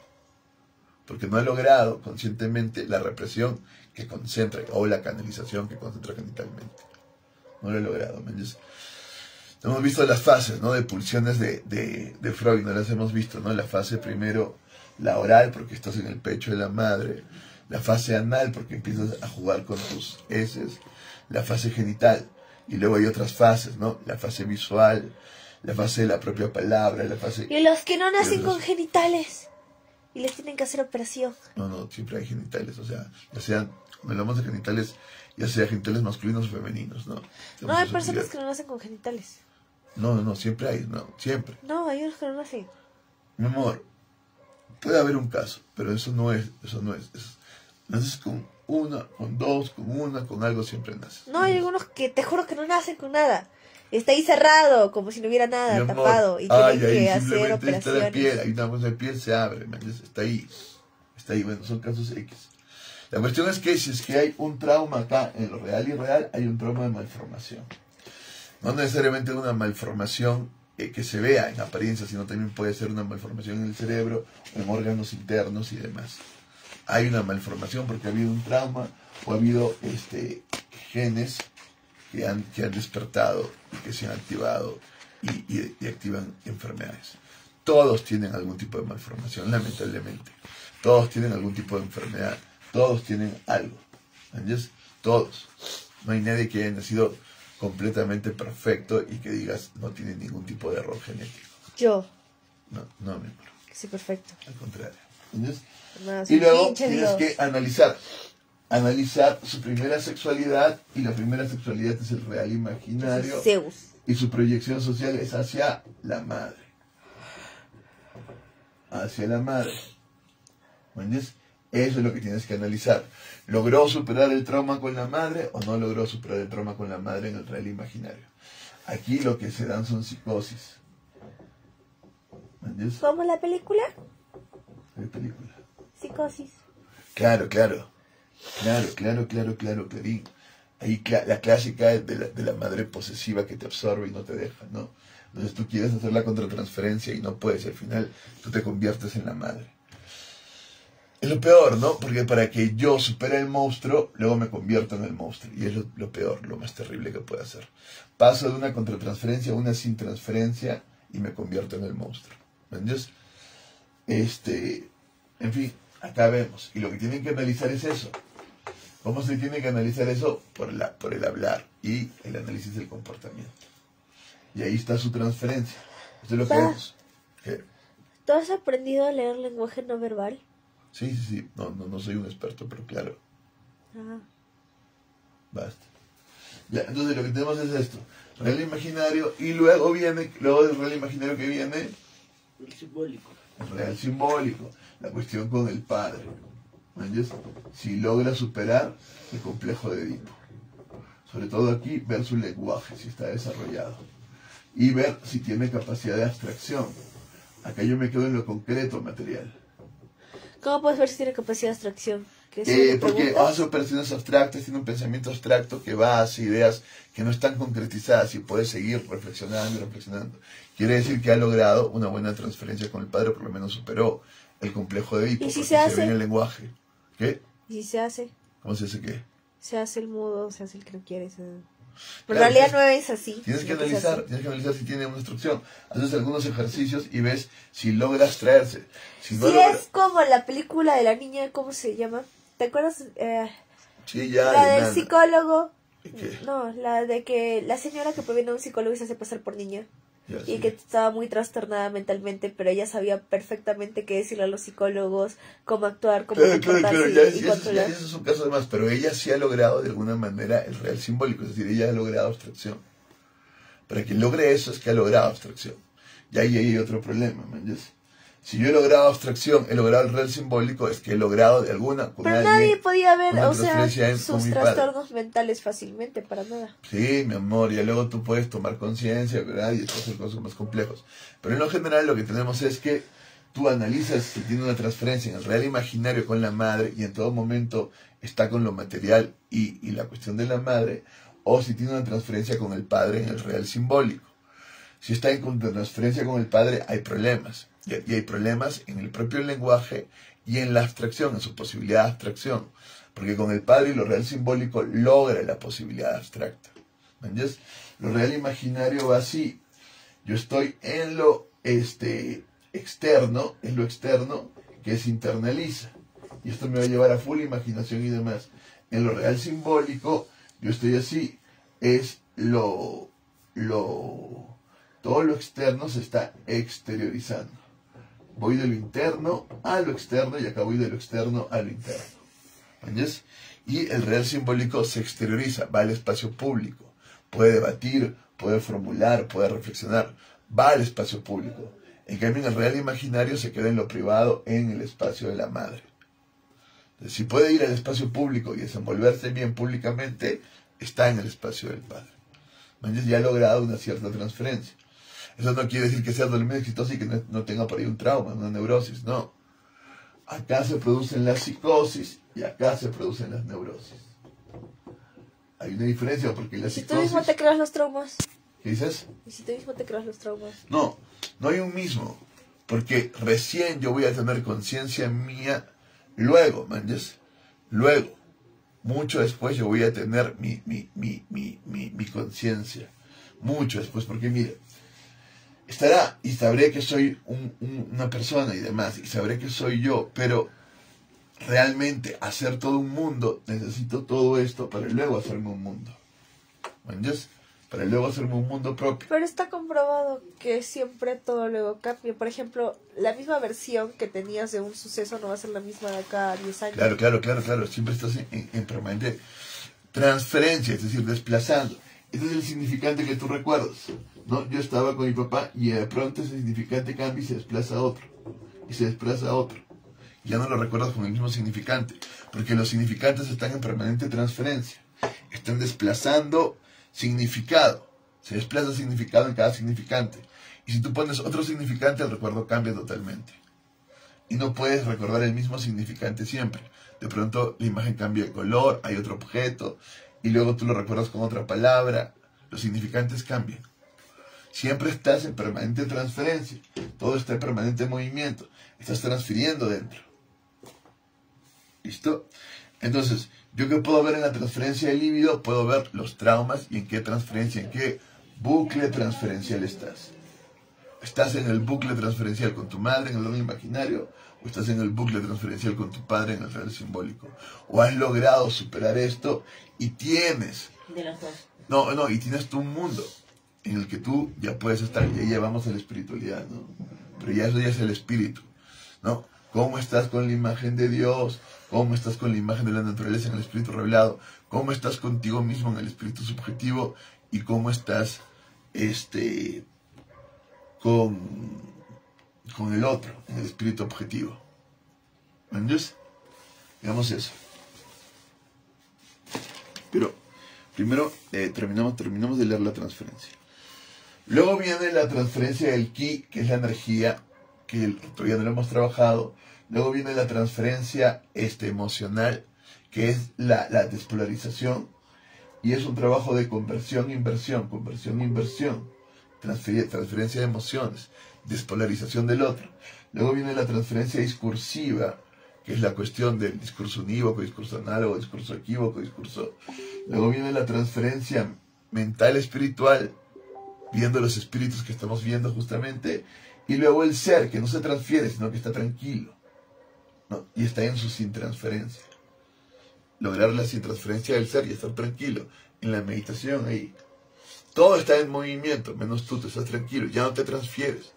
Porque no ha logrado conscientemente la represión que concentra, o la canalización que concentra genitalmente. No lo he logrado, ¿me entiendes? Hemos visto las fases, ¿no? De pulsiones de Freud, no las hemos visto, ¿no? La fase primero, la oral, porque estás en el pecho de la madre. La fase anal, porque empiezas a jugar con tus heces. La fase genital. Y luego hay otras fases, ¿no? La fase visual, la fase de la propia palabra, la fase... Y los que no nacen con genitales y les tienen que hacer operación. No, siempre hay genitales, o sea, ya sean, cuando hablamos de genitales, ya sea genitales masculinos o femeninos, ¿no? No, hay personas que no nacen con genitales. No, siempre hay, no, siempre. No, hay unos que no nacen. Mi amor, puede haber un caso, pero eso no es. Naces con una, con dos, con una, con algo siempre naces. No, hay algunos que te juro que no nacen con nada. Está ahí cerrado, como si no hubiera nada, Mi amor, tapado. Y tienen que ahí hacer simplemente está la piel, operaciones. hay una cosa de piel, se abre, ¿me entiendes? Está ahí, bueno, son casos X. La cuestión es que si es que hay un trauma acá, en lo real y real, hay un trauma de malformación. No necesariamente una malformación que se vea en apariencia, sino también puede ser una malformación en el cerebro, en órganos internos y demás. Hay una malformación porque ha habido un trauma o ha habido genes que han despertado y que se han activado y activan enfermedades. Todos tienen algún tipo de malformación, lamentablemente. Todos tienen algún tipo de enfermedad. Todos tienen algo. ¿Entiendes? Todos. No hay nadie que haya nacido completamente perfecto y que digas no tiene ningún tipo de error genético. Yo, No, mi amor. que soy perfecto. Al contrario. ¿Entiendes? No, soy Y luego pinche tienes Dios. que analizar su primera sexualidad, y la primera sexualidad es el real imaginario, Zeus. y su proyección social es hacia la madre. Hacia la madre. ¿Me entiendes? Eso es lo que tienes que analizar. ¿Logró superar el trauma con la madre o no logró superar el trauma con la madre en el real imaginario? Aquí lo que se dan son psicosis. ¿Me entiendes? ¿Como la película? ¿Qué película? Psicosis. Claro, Clarín. Ahí la clásica de la madre posesiva que te absorbe y no te deja, ¿no? Entonces tú quieres hacer la contratransferencia y no puedes, y al final tú te conviertes en la madre. Es lo peor, ¿no? Porque para que yo supere el monstruo, luego me convierto en el monstruo. Y es lo peor, lo más terrible que puedo hacer. Paso de una contratransferencia a una sin transferencia y me convierto en el monstruo. ¿Me entiendes? En fin, acá vemos. Y lo que tienen que analizar es eso. ¿Cómo se tiene que analizar eso? Por el hablar y el análisis del comportamiento. Y ahí está su transferencia. Esto es lo que vemos. ¿Qué? ¿Tú has aprendido a leer lenguaje no verbal? Sí. No soy un experto, pero claro. Ajá. Basta. Ya, entonces lo que tenemos es esto. Real imaginario, y luego del real imaginario que viene El simbólico. el real simbólico. La cuestión con el padre. ¿Entiendes? Si logra superar el complejo de Edipo. Sobre todo aquí, ver su lenguaje, si está desarrollado. Y ver si tiene capacidad de abstracción. Acá yo me quedo en lo concreto material. ¿Cómo puedes ver si tiene capacidad de abstracción? ¿Qué es lo que Porque preguntas? hace operaciones abstractas, tiene un pensamiento abstracto que va hacia ideas que no están concretizadas y puede seguir reflexionando. Quiere decir que ha logrado una buena transferencia con el padre, por lo menos superó el complejo de Edipo. ¿Y si porque se hace? ve en el lenguaje. ¿Qué? ¿Y si se hace? ¿Cómo se hace qué? Se hace el mudo, se hace el que no quiere. Pero Claro, en realidad no es así. Tienes que sino se hace. analizar si tiene una instrucción. Haces algunos ejercicios y ves si logra abstraerse. Si no Sí, logra... es como la película de la niña, ¿cómo se llama? ¿Te acuerdas? Sí, ya, La de del nada. psicólogo. ¿Qué? No, la de que la señora que proviene de un psicólogo y se hace pasar por niña. Ya, Y sí. que estaba muy trastornada mentalmente, pero ella sabía perfectamente qué decirle a los psicólogos, cómo actuar, cómo Claro, comportarse ya, y controlar. eso es un caso de más, pero ella sí ha logrado de alguna manera el real simbólico, es decir, ella ha logrado abstracción. Para que logre eso es que ha logrado abstracción. Y ahí hay otro problema, ¿me entiendes? Si yo he logrado abstracción, he logrado el real simbólico, es que he logrado de alguna con Pero alguien, nadie podía ver, una o sea, transferencia con sus mi padre. trastornos mentales fácilmente, para nada. Sí, mi amor, y luego tú puedes tomar conciencia, ¿verdad? Y después hacer cosas más complejos. Pero en lo general lo que tenemos es que tú analizas si tiene una transferencia en el real imaginario con la madre y en todo momento está con lo material y la cuestión de la madre, o si tiene una transferencia con el padre en el real simbólico. Si está en transferencia con el padre, hay problemas. Y hay problemas en el propio lenguaje y en la abstracción, en su posibilidad de abstracción. Porque con el padre y lo real simbólico logra la posibilidad abstracta. ¿Entiendes? Lo real imaginario va así. Yo estoy en lo externo, es lo externo que se internaliza. Y esto me va a llevar a full imaginación y demás. En lo real simbólico, yo estoy así. Es todo lo externo se está exteriorizando. Voy de lo interno a lo externo y acá voy de lo externo a lo interno. ¿Entiendes? Y el real simbólico se exterioriza, va al espacio público. Puede debatir, puede formular, puede reflexionar. Va al espacio público. En cambio, en el real imaginario se queda en lo privado, en el espacio de la madre. Entonces, si puede ir al espacio público y desenvolverse bien públicamente, está en el espacio del padre. ¿Entiendes? Ya ha logrado una cierta transferencia. Eso no quiere decir que sea totalmente exitoso y que no tenga por ahí un trauma, una neurosis, no. Acá se producen las psicosis y acá se producen las neurosis. Hay una diferencia porque la psicosis... ¿Y tú mismo te creas los traumas? ¿Qué dices? ¿Y si tú mismo te creas los traumas? No, no hay un mismo. Porque recién yo voy a tener conciencia mía luego, ¿manches? Luego, mucho después yo voy a tener mi conciencia. Mucho después, porque mire, estará y sabré que soy una persona y demás, y sabré que soy yo, pero realmente hacer todo un mundo, necesito todo esto para luego hacerme un mundo. ¿Entiendes? Para luego hacerme un mundo propio. Pero está comprobado que siempre todo luego cambia. Por ejemplo, la misma versión que tenías de un suceso no va a ser la misma de acá a 10 años. Claro. Siempre estás en permanente transferencia, es decir, desplazando. Ese es el significante que tú recuerdas, ¿no? Yo estaba con mi papá y de pronto ese significante cambia y se desplaza a otro. Y se desplaza a otro. Ya no lo recuerdas con el mismo significante, porque los significantes están en permanente transferencia. Están desplazando significado. Se desplaza significado en cada significante. Y si tú pones otro significante, el recuerdo cambia totalmente. Y no puedes recordar el mismo significante siempre. De pronto la imagen cambia de color, hay otro objeto, y luego tú lo recuerdas con otra palabra. Los significantes cambian. Siempre estás en permanente transferencia. Todo está en permanente movimiento. Estás transfiriendo dentro. ¿Listo? Entonces, ¿yo qué puedo ver en la transferencia del líbido? Puedo ver los traumas y en qué transferencia, en qué bucle transferencial estás. ¿Estás en el bucle transferencial con tu madre en el orden imaginario? ¿O estás en el bucle transferencial con tu padre en el real simbólico? ¿O has logrado superar esto y tienes... De las dos. No, y tienes tú un mundo en el que tú ya puedes estar, y ahí ya vamos a la espiritualidad, ¿no? Pero ya eso ya es el espíritu, ¿no? ¿Cómo estás con la imagen de Dios? ¿Cómo estás con la imagen de la naturaleza en el espíritu revelado? ¿Cómo estás contigo mismo en el espíritu subjetivo? ¿Y cómo estás con el otro en el espíritu objetivo? ¿Entiendes? Digamos eso. Pero primero terminamos de leer la transferencia. Luego viene la transferencia del ki, que es la energía, que todavía no lo hemos trabajado. Luego viene la transferencia emocional, que es la despolarización. Y es un trabajo de conversión-inversión, conversión-inversión. Transferencia de emociones, despolarización del otro. Luego viene la transferencia discursiva, que es la cuestión del discurso unívoco, discurso análogo, discurso equívoco, discurso... Luego viene la transferencia mental espiritual, viendo los espíritus que estamos viendo justamente, y luego el ser, que no se transfiere, sino que está tranquilo, ¿no? Y está en su sin transferencia. Lograr la sin transferencia del ser y estar tranquilo, en la meditación ahí. Todo está en movimiento, menos tú estás tranquilo, ya no te transfieres,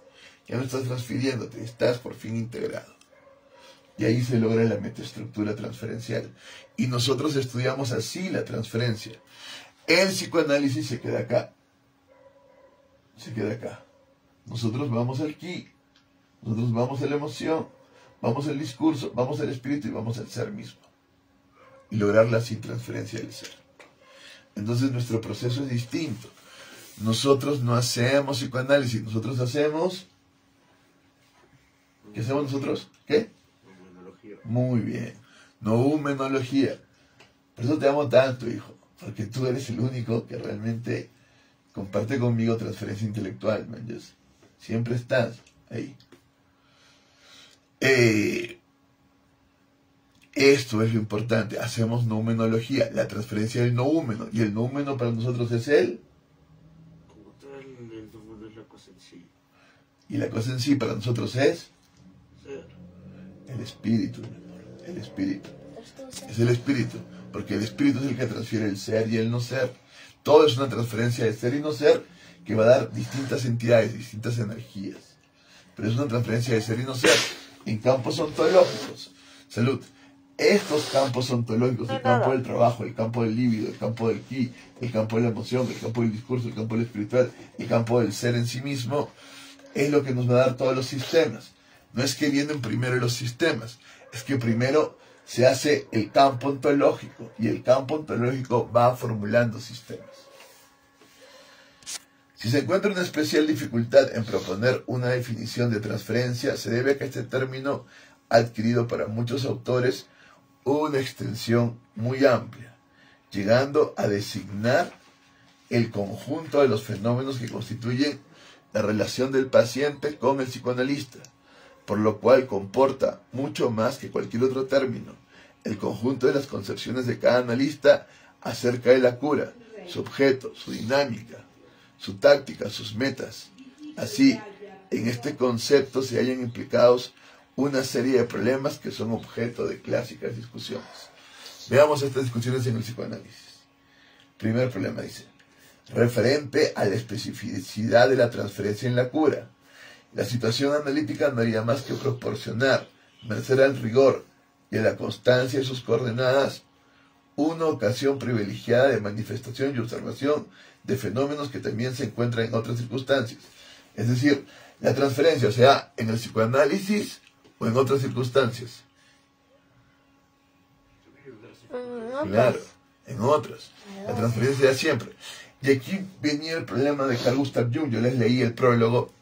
ya no estás transfiriéndote, estás por fin integrado. Y ahí se logra la metaestructura transferencial. Y nosotros estudiamos así la transferencia. El psicoanálisis se queda acá. Se queda acá. Nosotros vamos al ki. Nosotros vamos a la emoción. Vamos al discurso. Vamos al espíritu y vamos al ser mismo. Y lograr la sin transferencia del ser. Entonces nuestro proceso es distinto. Nosotros no hacemos psicoanálisis. Nosotros hacemos... ¿Qué hacemos nosotros? ¿Qué? Muy bien. Noumenología. Por eso te amo tanto, hijo. Porque tú eres el único que realmente comparte conmigo transferencia intelectual, man. Siempre estás ahí. Esto es lo importante. Hacemos noumenología, la transferencia del noúmeno. Y el noúmeno para nosotros es el... Como tal, el noúmeno es la cosa en sí. Y la cosa en sí para nosotros es... Ser. El espíritu, mi amor. El espíritu. Es el espíritu. Porque el espíritu es el que transfiere el ser y el no ser. Todo es una transferencia de ser y no ser que va a dar distintas entidades, distintas energías. Pero es una transferencia de ser y no ser en campos ontológicos. Salud. Estos campos ontológicos, el campo del trabajo, el campo del líbido, el campo del ki, el campo de la emoción, el campo del discurso, el campo del espiritual, el campo del ser en sí mismo, es lo que nos va a dar todos los sistemas. No es que vienen primero los sistemas, es que primero se hace el campo ontológico y el campo ontológico va formulando sistemas. Si se encuentra una especial dificultad en proponer una definición de transferencia, se debe a que este término ha adquirido para muchos autores una extensión muy amplia, llegando a designar el conjunto de los fenómenos que constituyen la relación del paciente con el psicoanalista, por lo cual comporta mucho más que cualquier otro término el conjunto de las concepciones de cada analista acerca de la cura, su objeto, su dinámica, su táctica, sus metas. Así, en este concepto se hallan implicados una serie de problemas que son objeto de clásicas discusiones. Veamos estas discusiones en el psicoanálisis. Primer problema dice, referente a la especificidad de la transferencia en la cura. La situación analítica no haría más que proporcionar, merced al rigor y a la constancia de sus coordenadas, una ocasión privilegiada de manifestación y observación de fenómenos que también se encuentran en otras circunstancias. Es decir, la transferencia, o sea, en el psicoanálisis o en otras circunstancias. Claro, en otras. La transferencia de siempre. Y aquí venía el problema de Carl Gustav Jung. Yo les leí el prólogo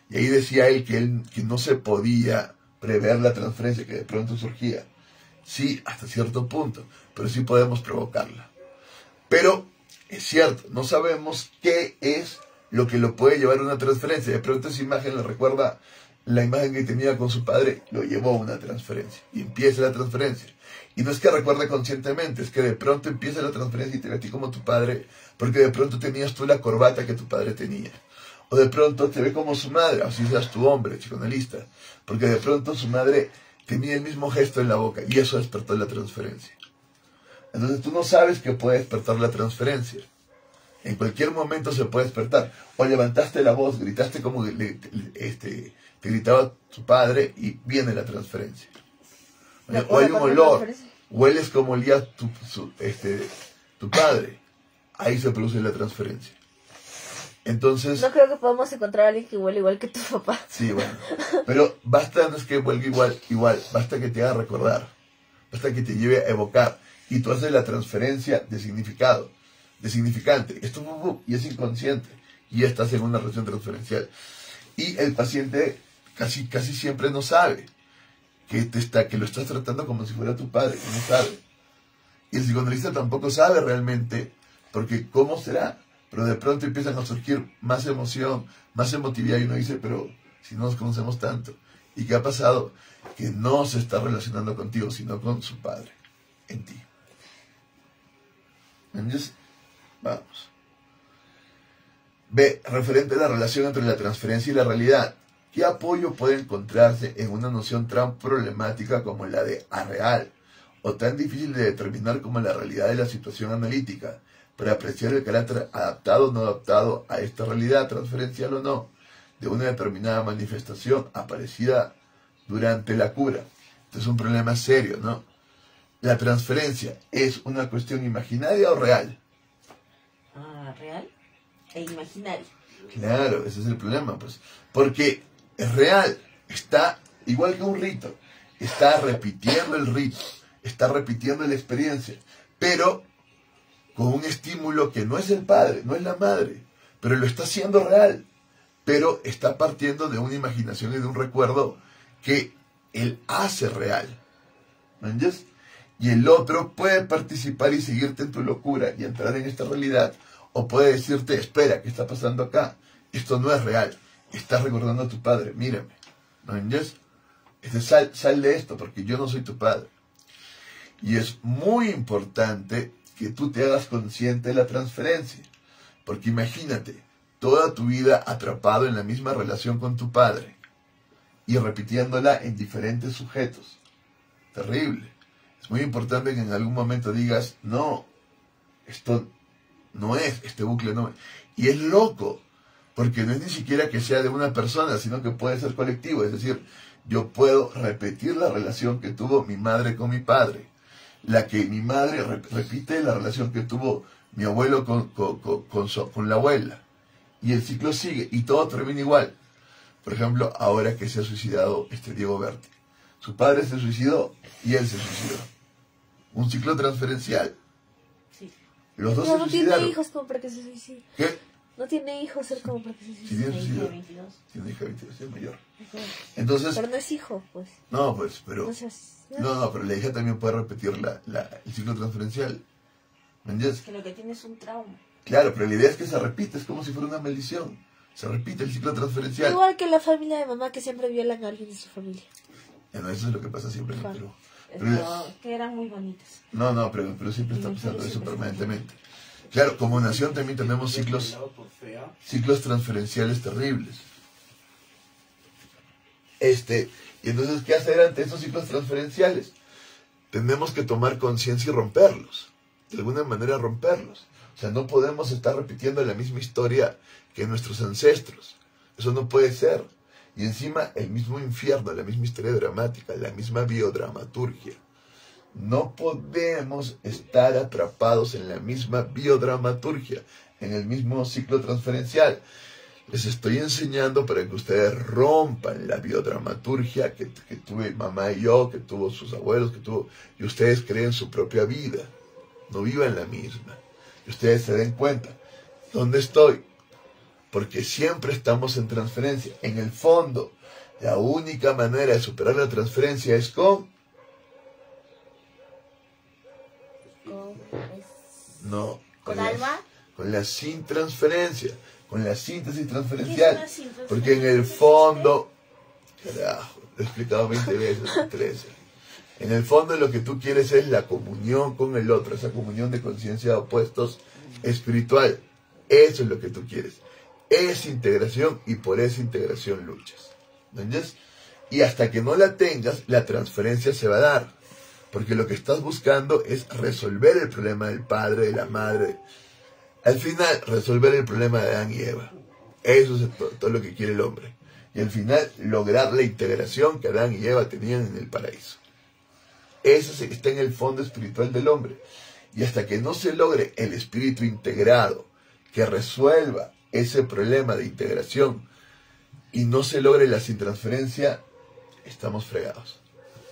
y ahí decía él que no se podía prever la transferencia que de pronto surgía. Sí, hasta cierto punto, pero sí podemos provocarla. Pero es cierto, no sabemos qué es lo que lo puede llevar a una transferencia. De pronto esa imagen le recuerda la imagen que tenía con su padre, lo llevó a una transferencia. Y empieza la transferencia. Y no es que recuerde conscientemente, es que de pronto empieza la transferencia y te ve a ti como tu padre, porque de pronto tenías tú la corbata que tu padre tenía. O de pronto te ve como su madre, así seas tu hombre, psicoanalista, porque de pronto su madre tenía el mismo gesto en la boca y eso despertó la transferencia. Entonces tú no sabes que puede despertar la transferencia. En cualquier momento se puede despertar. O levantaste la voz, gritaste como te gritaba tu padre y viene la transferencia. O hay un olor, hueles como olía tu padre. Ahí se produce la transferencia. Entonces, no creo que podamos encontrar a alguien que huele igual que tu papá. Sí, bueno. Pero basta, no es que huelga igual, basta que te haga recordar. Basta que te lleve a evocar. Y tú haces la transferencia de significado, de significante. Esto y es inconsciente. Y estás en una relación transferencial. Y el paciente casi siempre no sabe que lo estás tratando como si fuera tu padre, que no sabe. Y el psicoanalista tampoco sabe realmente, porque ¿cómo será? Pero de pronto empiezan a surgir más emoción, más emotividad y uno dice, pero si no nos conocemos tanto. ¿Y qué ha pasado? Que no se está relacionando contigo, sino con su padre, en ti. Entonces, vamos. B. Referente a la relación entre la transferencia y la realidad. ¿Qué apoyo puede encontrarse en una noción tan problemática como la de arreal, o tan difícil de determinar como la realidad de la situación analítica, para apreciar el carácter adaptado o no adaptado a esta realidad, transferencial o no, de una determinada manifestación aparecida durante la cura? Este es un problema serio, ¿no? ¿La transferencia es una cuestión imaginaria o real? Real e imaginaria. Claro, ese es el problema, pues. Porque es real, está igual que un rito, está repitiendo el rito, está repitiendo la experiencia, pero con un estímulo que no es el padre, no es la madre, pero lo está haciendo real, pero está partiendo de una imaginación y de un recuerdo que él hace real. ¿Me entiendes? Y el otro puede participar y seguirte en tu locura y entrar en esta realidad, O puede decirte, espera, ¿qué está pasando acá? Esto no es real. Estás recordando a tu padre, mírame. ¿No entiendes? Sal de esto, porque yo no soy tu padre. Y es muy importante que tú te hagas consciente de la transferencia. Porque imagínate, toda tu vida atrapado en la misma relación con tu padre y repitiéndola en diferentes sujetos. Terrible. Es muy importante que en algún momento digas, no, esto no es, este bucle no es. Y es loco, porque no es ni siquiera que sea de una persona, sino que puede ser colectivo. Es decir, yo puedo repetir la relación que tuvo mi madre con mi padre, la que mi madre repite la relación que tuvo mi abuelo con la abuela. Y el ciclo sigue, y todo termina igual. Por ejemplo, ahora que se ha suicidado Diego Berti. Su padre se suicidó y él se suicidó. Un ciclo transferencial. Sí. Los dos No, se no suicidaron. tiene hijos como para que se suicide. ¿Qué? No tiene hijos él como para que se Si suicide. tiene suicidio. 22. Tiene hija 22, es mayor. Entonces, Pero no es hijo, pues. no, pues, pero... No seas- No, pero la hija también puede repetir el ciclo transferencial. ¿Me entiendes? Que lo que tiene es un trauma. Claro, pero la idea es que se repite, es como si fuera una maldición. Se repite el ciclo transferencial. Igual que la familia de mamá que siempre violan a alguien de su familia. Bueno, eso es lo que pasa siempre en el Perú. Pero- Pero que eran muy bonitas. No, pero siempre está pasando eso permanentemente. Claro, como nación también tenemos ciclos transferenciales terribles. Y entonces, ¿qué hacer ante esos ciclos transferenciales? Tenemos que tomar conciencia y romperlos. De alguna manera romperlos. O sea, no podemos estar repitiendo la misma historia que nuestros ancestros. Eso no puede ser. Y encima el mismo infierno, la misma historia dramática, la misma biodramaturgia. No podemos estar atrapados en la misma biodramaturgia, en el mismo ciclo transferencial. Les estoy enseñando para que ustedes rompan la biodramaturgia que tuve mamá y yo, que tuvo sus abuelos, y ustedes creen su propia vida. No vivan la misma. Y ustedes se den cuenta. ¿Dónde estoy? Porque siempre estamos en transferencia. En el fondo, la única manera de superar la transferencia es con alma. Con la sin transferencia, con la síntesis ¿Qué es transferencial. una síntesis? Porque en el fondo, carajo, lo he explicado 20 veces, 13. En el fondo lo que tú quieres es la comunión con el otro, esa comunión de conciencia de opuestos espiritual. Eso es lo que tú quieres. Es integración y por esa integración luchas. ¿Entiendes? Y hasta que no la tengas, la transferencia se va a dar. Porque lo que estás buscando es resolver el problema del padre, de la madre. Al final, resolver el problema de Adán y Eva. Eso es todo lo que quiere el hombre. Y al final, lograr la integración que Adán y Eva tenían en el paraíso. Eso está en el fondo espiritual del hombre. Y hasta que no se logre el espíritu integrado que resuelva ese problema de integración y no se logre la sin transferencia, estamos fregados.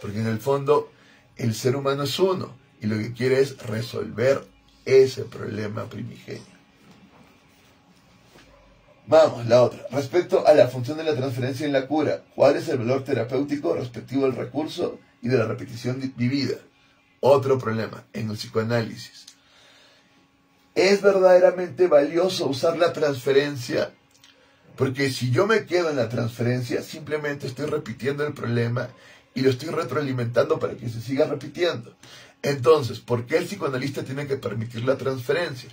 Porque en el fondo el ser humano es uno y lo que quiere es resolver ese problema primigenio. Vamos, la otra. Respecto a la función de la transferencia en la cura, ¿cuál es el valor terapéutico respectivo del recurso y de la repetición vivida? Otro problema en el psicoanálisis. ¿Es verdaderamente valioso usar la transferencia? Porque si yo me quedo en la transferencia, simplemente estoy repitiendo el problema y lo estoy retroalimentando para que se siga repitiendo. Entonces, ¿por qué el psicoanalista tiene que permitir la transferencia?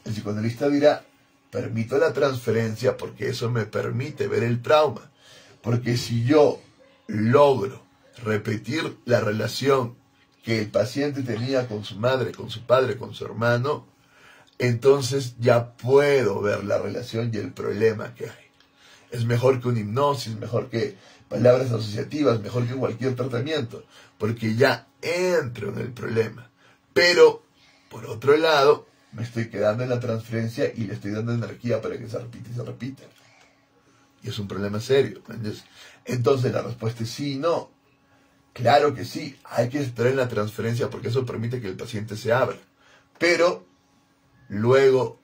El psicoanalista dirá, permito la transferencia porque eso me permite ver el trauma. Porque si yo logro repetir la relación que el paciente tenía con su madre, con su padre, con su hermano, entonces ya puedo ver la relación y el problema que hay. Es mejor que una hipnosis, mejor que palabras asociativas, mejor que cualquier tratamiento, porque ya entro en el problema. Pero, por otro lado, me estoy quedando en la transferencia y le estoy dando energía para que se repita y se repita. Y es un problema serio. Entonces la respuesta es sí y no. Claro que sí, hay que estar en la transferencia porque eso permite que el paciente se abra. Pero, luego,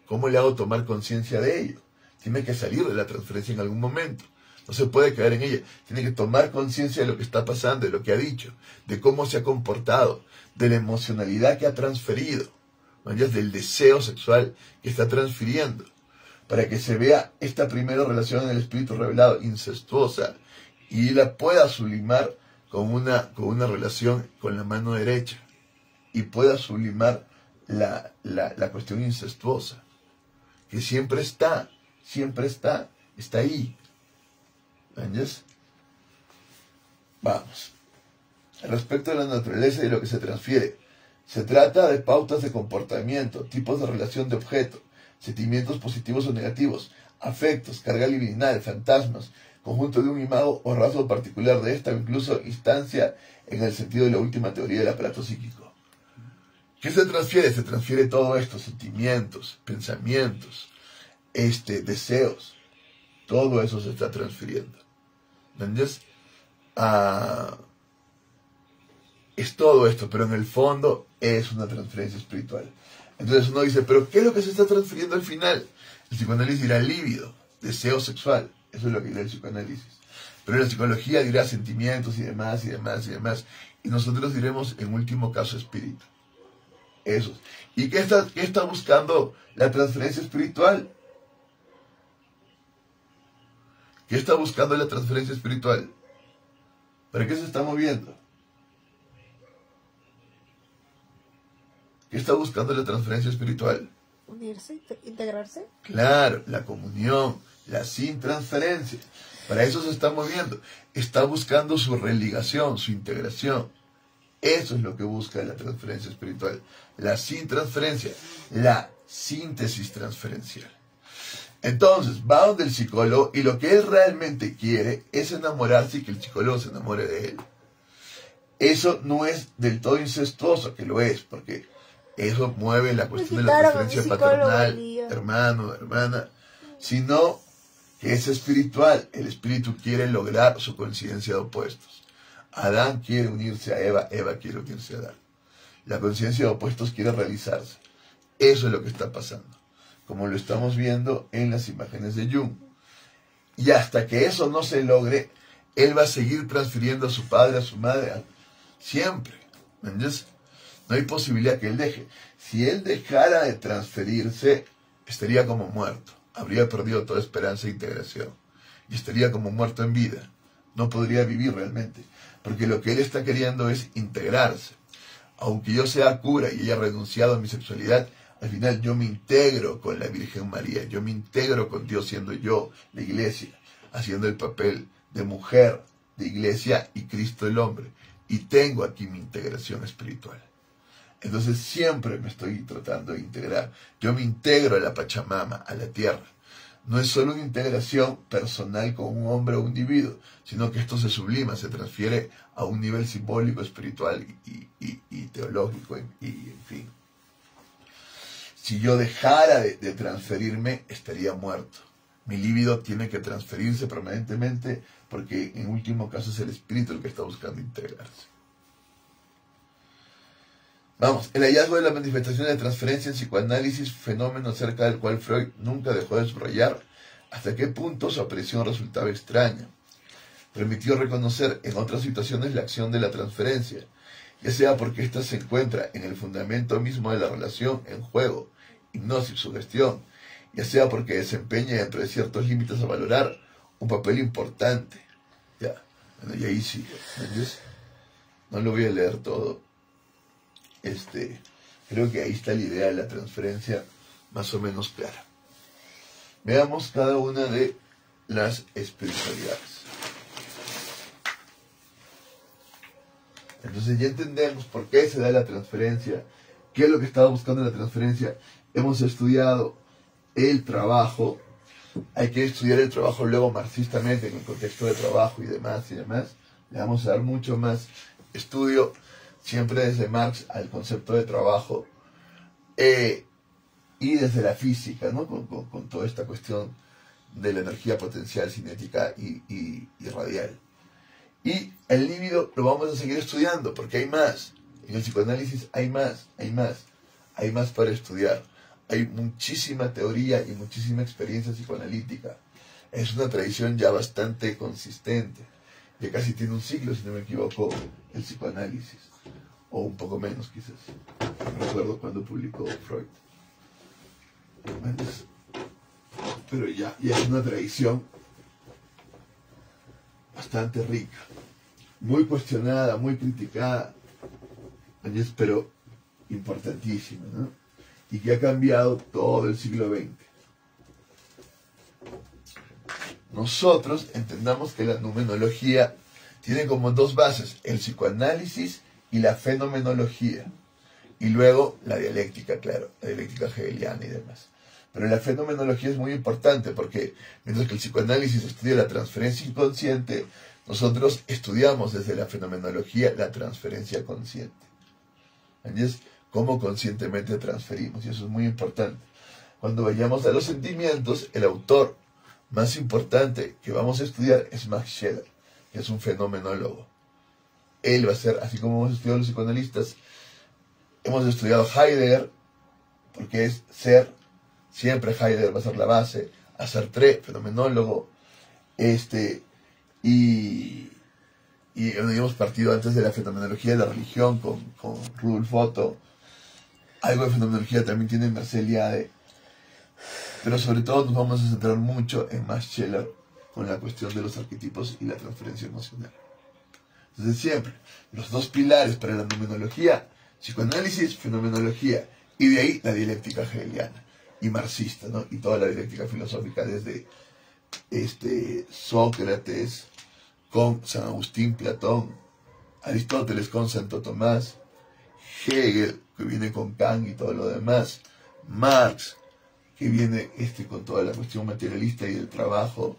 ¿cómo le hago tomar conciencia de ello? Tiene que salir de la transferencia en algún momento. No se puede quedar en ella. Tiene que tomar conciencia de lo que está pasando, de lo que ha dicho, de cómo se ha comportado, de la emocionalidad que ha transferido. maneras del deseo sexual que está transfiriendo, para que se vea esta primera relación en el espíritu revelado incestuosa y la pueda sublimar con una relación con la mano derecha y pueda sublimar la cuestión incestuosa, que siempre está ahí. ¿Entiendes? Vamos. Respecto a la naturaleza y lo que se transfiere, se trata de pautas de comportamiento, tipos de relación de objeto, sentimientos positivos o negativos, afectos, carga libidinal, fantasmas, conjunto de un imago o rasgo particular de esta, o incluso instancia en el sentido de la última teoría del aparato psíquico. ¿Qué se transfiere? Se transfiere todo esto, sentimientos, pensamientos, deseos, todo eso se está transfiriendo. ¿Entiendes? Es todo esto, pero en el fondo es una transferencia espiritual. Entonces uno dice, ¿pero qué es lo que se está transfiriendo al final? El psicoanálisis dirá líbido, deseo sexual, eso es lo que dirá el psicoanálisis. Pero la psicología dirá sentimientos y demás, y demás, y demás. Y nosotros diremos, en último caso, espíritu. Eso. ¿Y qué está buscando la transferencia espiritual? ¿Qué está buscando la transferencia espiritual? ¿Para qué se está moviendo? ¿Qué está buscando la transferencia espiritual? Unirse, integrarse. Claro, la comunión, la sin transferencia. Para eso se está moviendo. Está buscando su religación, su integración. Eso es lo que busca la transferencia espiritual. La sin transferencia, la síntesis transferencial. Entonces, va donde el psicólogo y lo que él realmente quiere es enamorarse y que el psicólogo se enamore de él. Eso no es del todo incestuoso, que lo es, porque eso mueve la cuestión de la preferencia paternal, hermano, hermana, sino que es espiritual. El espíritu quiere lograr su coincidencia de opuestos. Adán quiere unirse a Eva, Eva quiere unirse a Adán. La coincidencia de opuestos quiere realizarse. Eso es lo que está pasando, como lo estamos viendo en las imágenes de Jung. Y hasta que eso no se logre, él va a seguir transfiriendo a su padre, a su madre, siempre. ¿Entiendes? No hay posibilidad que él deje. Si él dejara de transferirse, estaría como muerto. Habría perdido toda esperanza de integración. Y estaría como muerto en vida. No podría vivir realmente. Porque lo que él está queriendo es integrarse. Aunque yo sea cura y haya renunciado a mi sexualidad, al final yo me integro con la Virgen María. Yo me integro con Dios siendo yo la iglesia. Haciendo el papel de mujer, de iglesia y Cristo el hombre. Y tengo aquí mi integración espiritual. Entonces siempre me estoy tratando de integrar. Yo me integro a la Pachamama, a la tierra. No es solo una integración personal con un hombre o un individuo, sino que esto se sublima, se transfiere a un nivel simbólico, espiritual y teológico, y en fin. Si yo dejara de transferirme, estaría muerto. Mi líbido tiene que transferirse permanentemente porque en último caso es el espíritu el que está buscando integrarse. Vamos, el hallazgo de la manifestación de transferencia en psicoanálisis, fenómeno acerca del cual Freud nunca dejó de subrayar hasta qué punto su aparición resultaba extraña. Permitió reconocer en otras situaciones la acción de la transferencia, ya sea porque ésta se encuentra en el fundamento mismo de la relación, en juego, hipnosis, sugestión, ya sea porque desempeña dentro de ciertos límites a valorar un papel importante. Ya, bueno, y ahí sigue, ¿entiendes? No lo voy a leer todo. Creo que ahí está la idea de la transferencia más o menos clara. Veamos cada una de las espiritualidades. Entonces ya entendemos por qué se da la transferencia, qué es lo que estaba buscando la transferencia. Hemos estudiado el trabajo. Hay que estudiar el trabajo luego marxistamente en el contexto de trabajo y demás y demás. Le vamos a dar mucho más estudio siempre desde Marx al concepto de trabajo y desde la física, ¿no? Con toda esta cuestión de la energía potencial, cinética y radial. Y el líbido lo vamos a seguir estudiando porque hay más. En el psicoanálisis hay más para estudiar. Hay muchísima teoría y muchísima experiencia psicoanalítica. Es una tradición ya bastante consistente. Ya casi tiene un siglo, si no me equivoco, el psicoanálisis. O un poco menos, quizás. no recuerdo cuándo publicó Freud. Pero ya es una tradición bastante rica, muy cuestionada, muy criticada, pero importantísima, ¿no? Y que ha cambiado todo el siglo XX. Nosotros entendamos que la numenología tiene como dos bases, el psicoanálisis y la fenomenología. Y luego la dialéctica, claro, la dialéctica hegeliana y demás. Pero la fenomenología es muy importante porque mientras que el psicoanálisis estudia la transferencia inconsciente, nosotros estudiamos desde la fenomenología la transferencia consciente. ¿Entiendes? Cómo conscientemente transferimos, y eso es muy importante. Cuando vayamos a los sentimientos, el autor más importante que vamos a estudiar es Max Scheler, que es un fenomenólogo. Él va a ser, así como hemos estudiado los psicoanalistas, hemos estudiado Heidegger, porque es ser, siempre Heidegger va a ser la base, a Sartre, fenomenólogo, y hemos partido antes de la fenomenología de la religión con Rudolf Otto. Algo de fenomenología también tiene Marcel Liade, pero sobre todo nos vamos a centrar mucho en Max Scheler con la cuestión de los arquetipos y la transferencia emocional. Entonces siempre, los dos pilares para la numenología, psicoanálisis, fenomenología, y de ahí la dialéctica hegeliana y marxista, ¿no? Y toda la dialéctica filosófica desde Sócrates con San Agustín, Platón, Aristóteles con Santo Tomás, Hegel, que viene con Kant y todo lo demás, Marx, que viene con toda la cuestión materialista y del trabajo,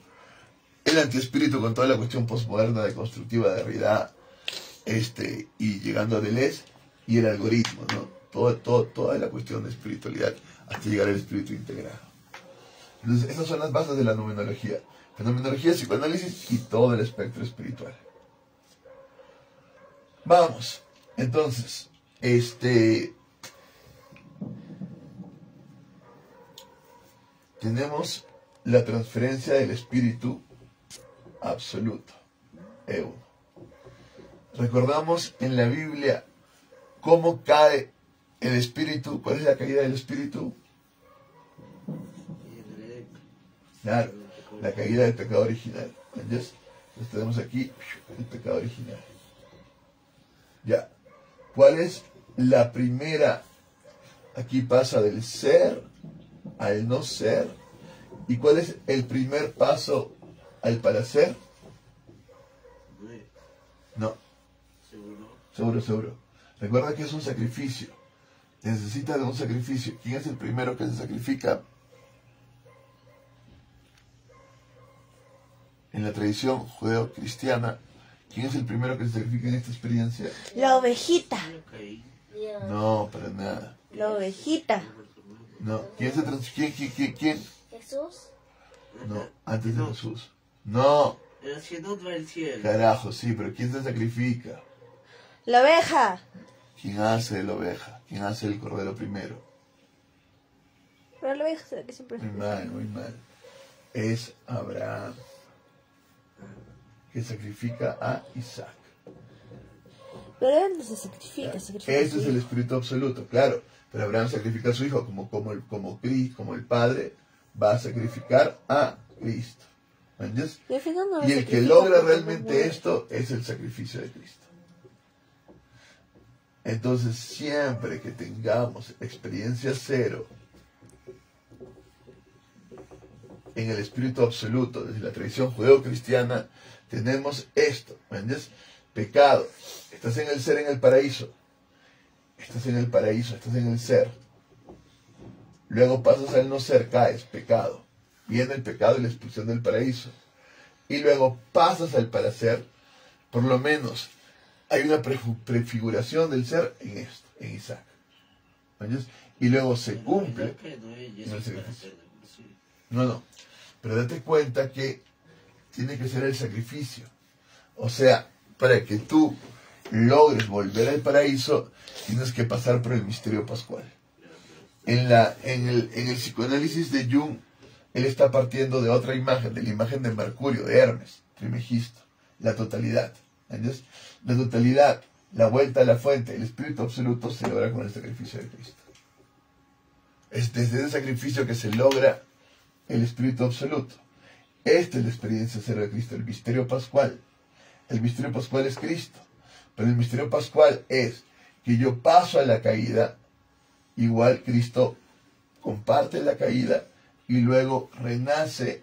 el antiespíritu con toda la cuestión postmoderna deconstructiva de Derrida, y llegando a Deleuze, y el algoritmo, ¿no? Toda la cuestión de espiritualidad hasta llegar al espíritu integrado. Entonces, esas son las bases de la numenología. Fenomenología, psicoanálisis y todo el espectro espiritual. Vamos, entonces, tenemos la transferencia del espíritu absoluto, Euno. Recordamos en la Biblia cómo cae el espíritu. ¿Cuál es la caída del espíritu? Claro, la caída del pecado original. ¿Entiendes? Entonces tenemos aquí el pecado original. Ya. ¿Cuál es la primera? Aquí pasa del ser al no ser. ¿Y cuál es el primer paso al para ser? No. Seguro. Recuerda que es un sacrificio. Necesita de un sacrificio. ¿Quién es el primero que se sacrifica? En la tradición judeo-cristiana, ¿quién es el primero que se sacrifica en esta experiencia? La ovejita. No, para nada. La ovejita. No. ¿Quién? Jesús. No, antes de Jesús. No. El cielo va al cielo. Carajo, sí, pero ¿quién se sacrifica? La oveja. ¿Quién hace la oveja? ¿Quién hace el cordero primero? Pero la oveja será que siempre... Muy mal. Es Abraham, que sacrifica a Isaac. Pero él no se sacrifica, sacrifica. Ese es el espíritu absoluto, claro. Pero Abraham sacrifica a su hijo como el Padre va a sacrificar a Cristo. ¿Entiendes? Y el que logra realmente esto es el sacrificio de Cristo. Entonces, siempre que tengamos experiencia cero en el espíritu absoluto, desde la tradición judeo-cristiana, tenemos esto, ¿entiendes? Pecado. Estás en el ser, en el paraíso. Estás en el paraíso, estás en el ser. Luego pasas al no ser, caes, pecado. Viene el pecado y la expulsión del paraíso. Y luego pasas al para ser, por lo menos hay una prefiguración del ser en esto, en Isaac. ¿Entiendes? Y luego se cumple en el sacrificio. No. Pero date cuenta que tiene que ser el sacrificio. O sea, para que tú logres volver al paraíso, tienes que pasar por el misterio pascual. En el psicoanálisis de Jung, él está partiendo de otra imagen, de la imagen de Mercurio, de Hermes, Trimegisto, la totalidad. ¿Entiendes? La totalidad la vuelta a la fuente, el Espíritu Absoluto, se logra con el sacrificio de Cristo. Es desde ese sacrificio que se logra el Espíritu Absoluto. Esta es la experiencia cero de Cristo, el misterio pascual. El misterio pascual es Cristo. Pero el misterio pascual es que yo paso a la caída, igual Cristo comparte la caída y luego renace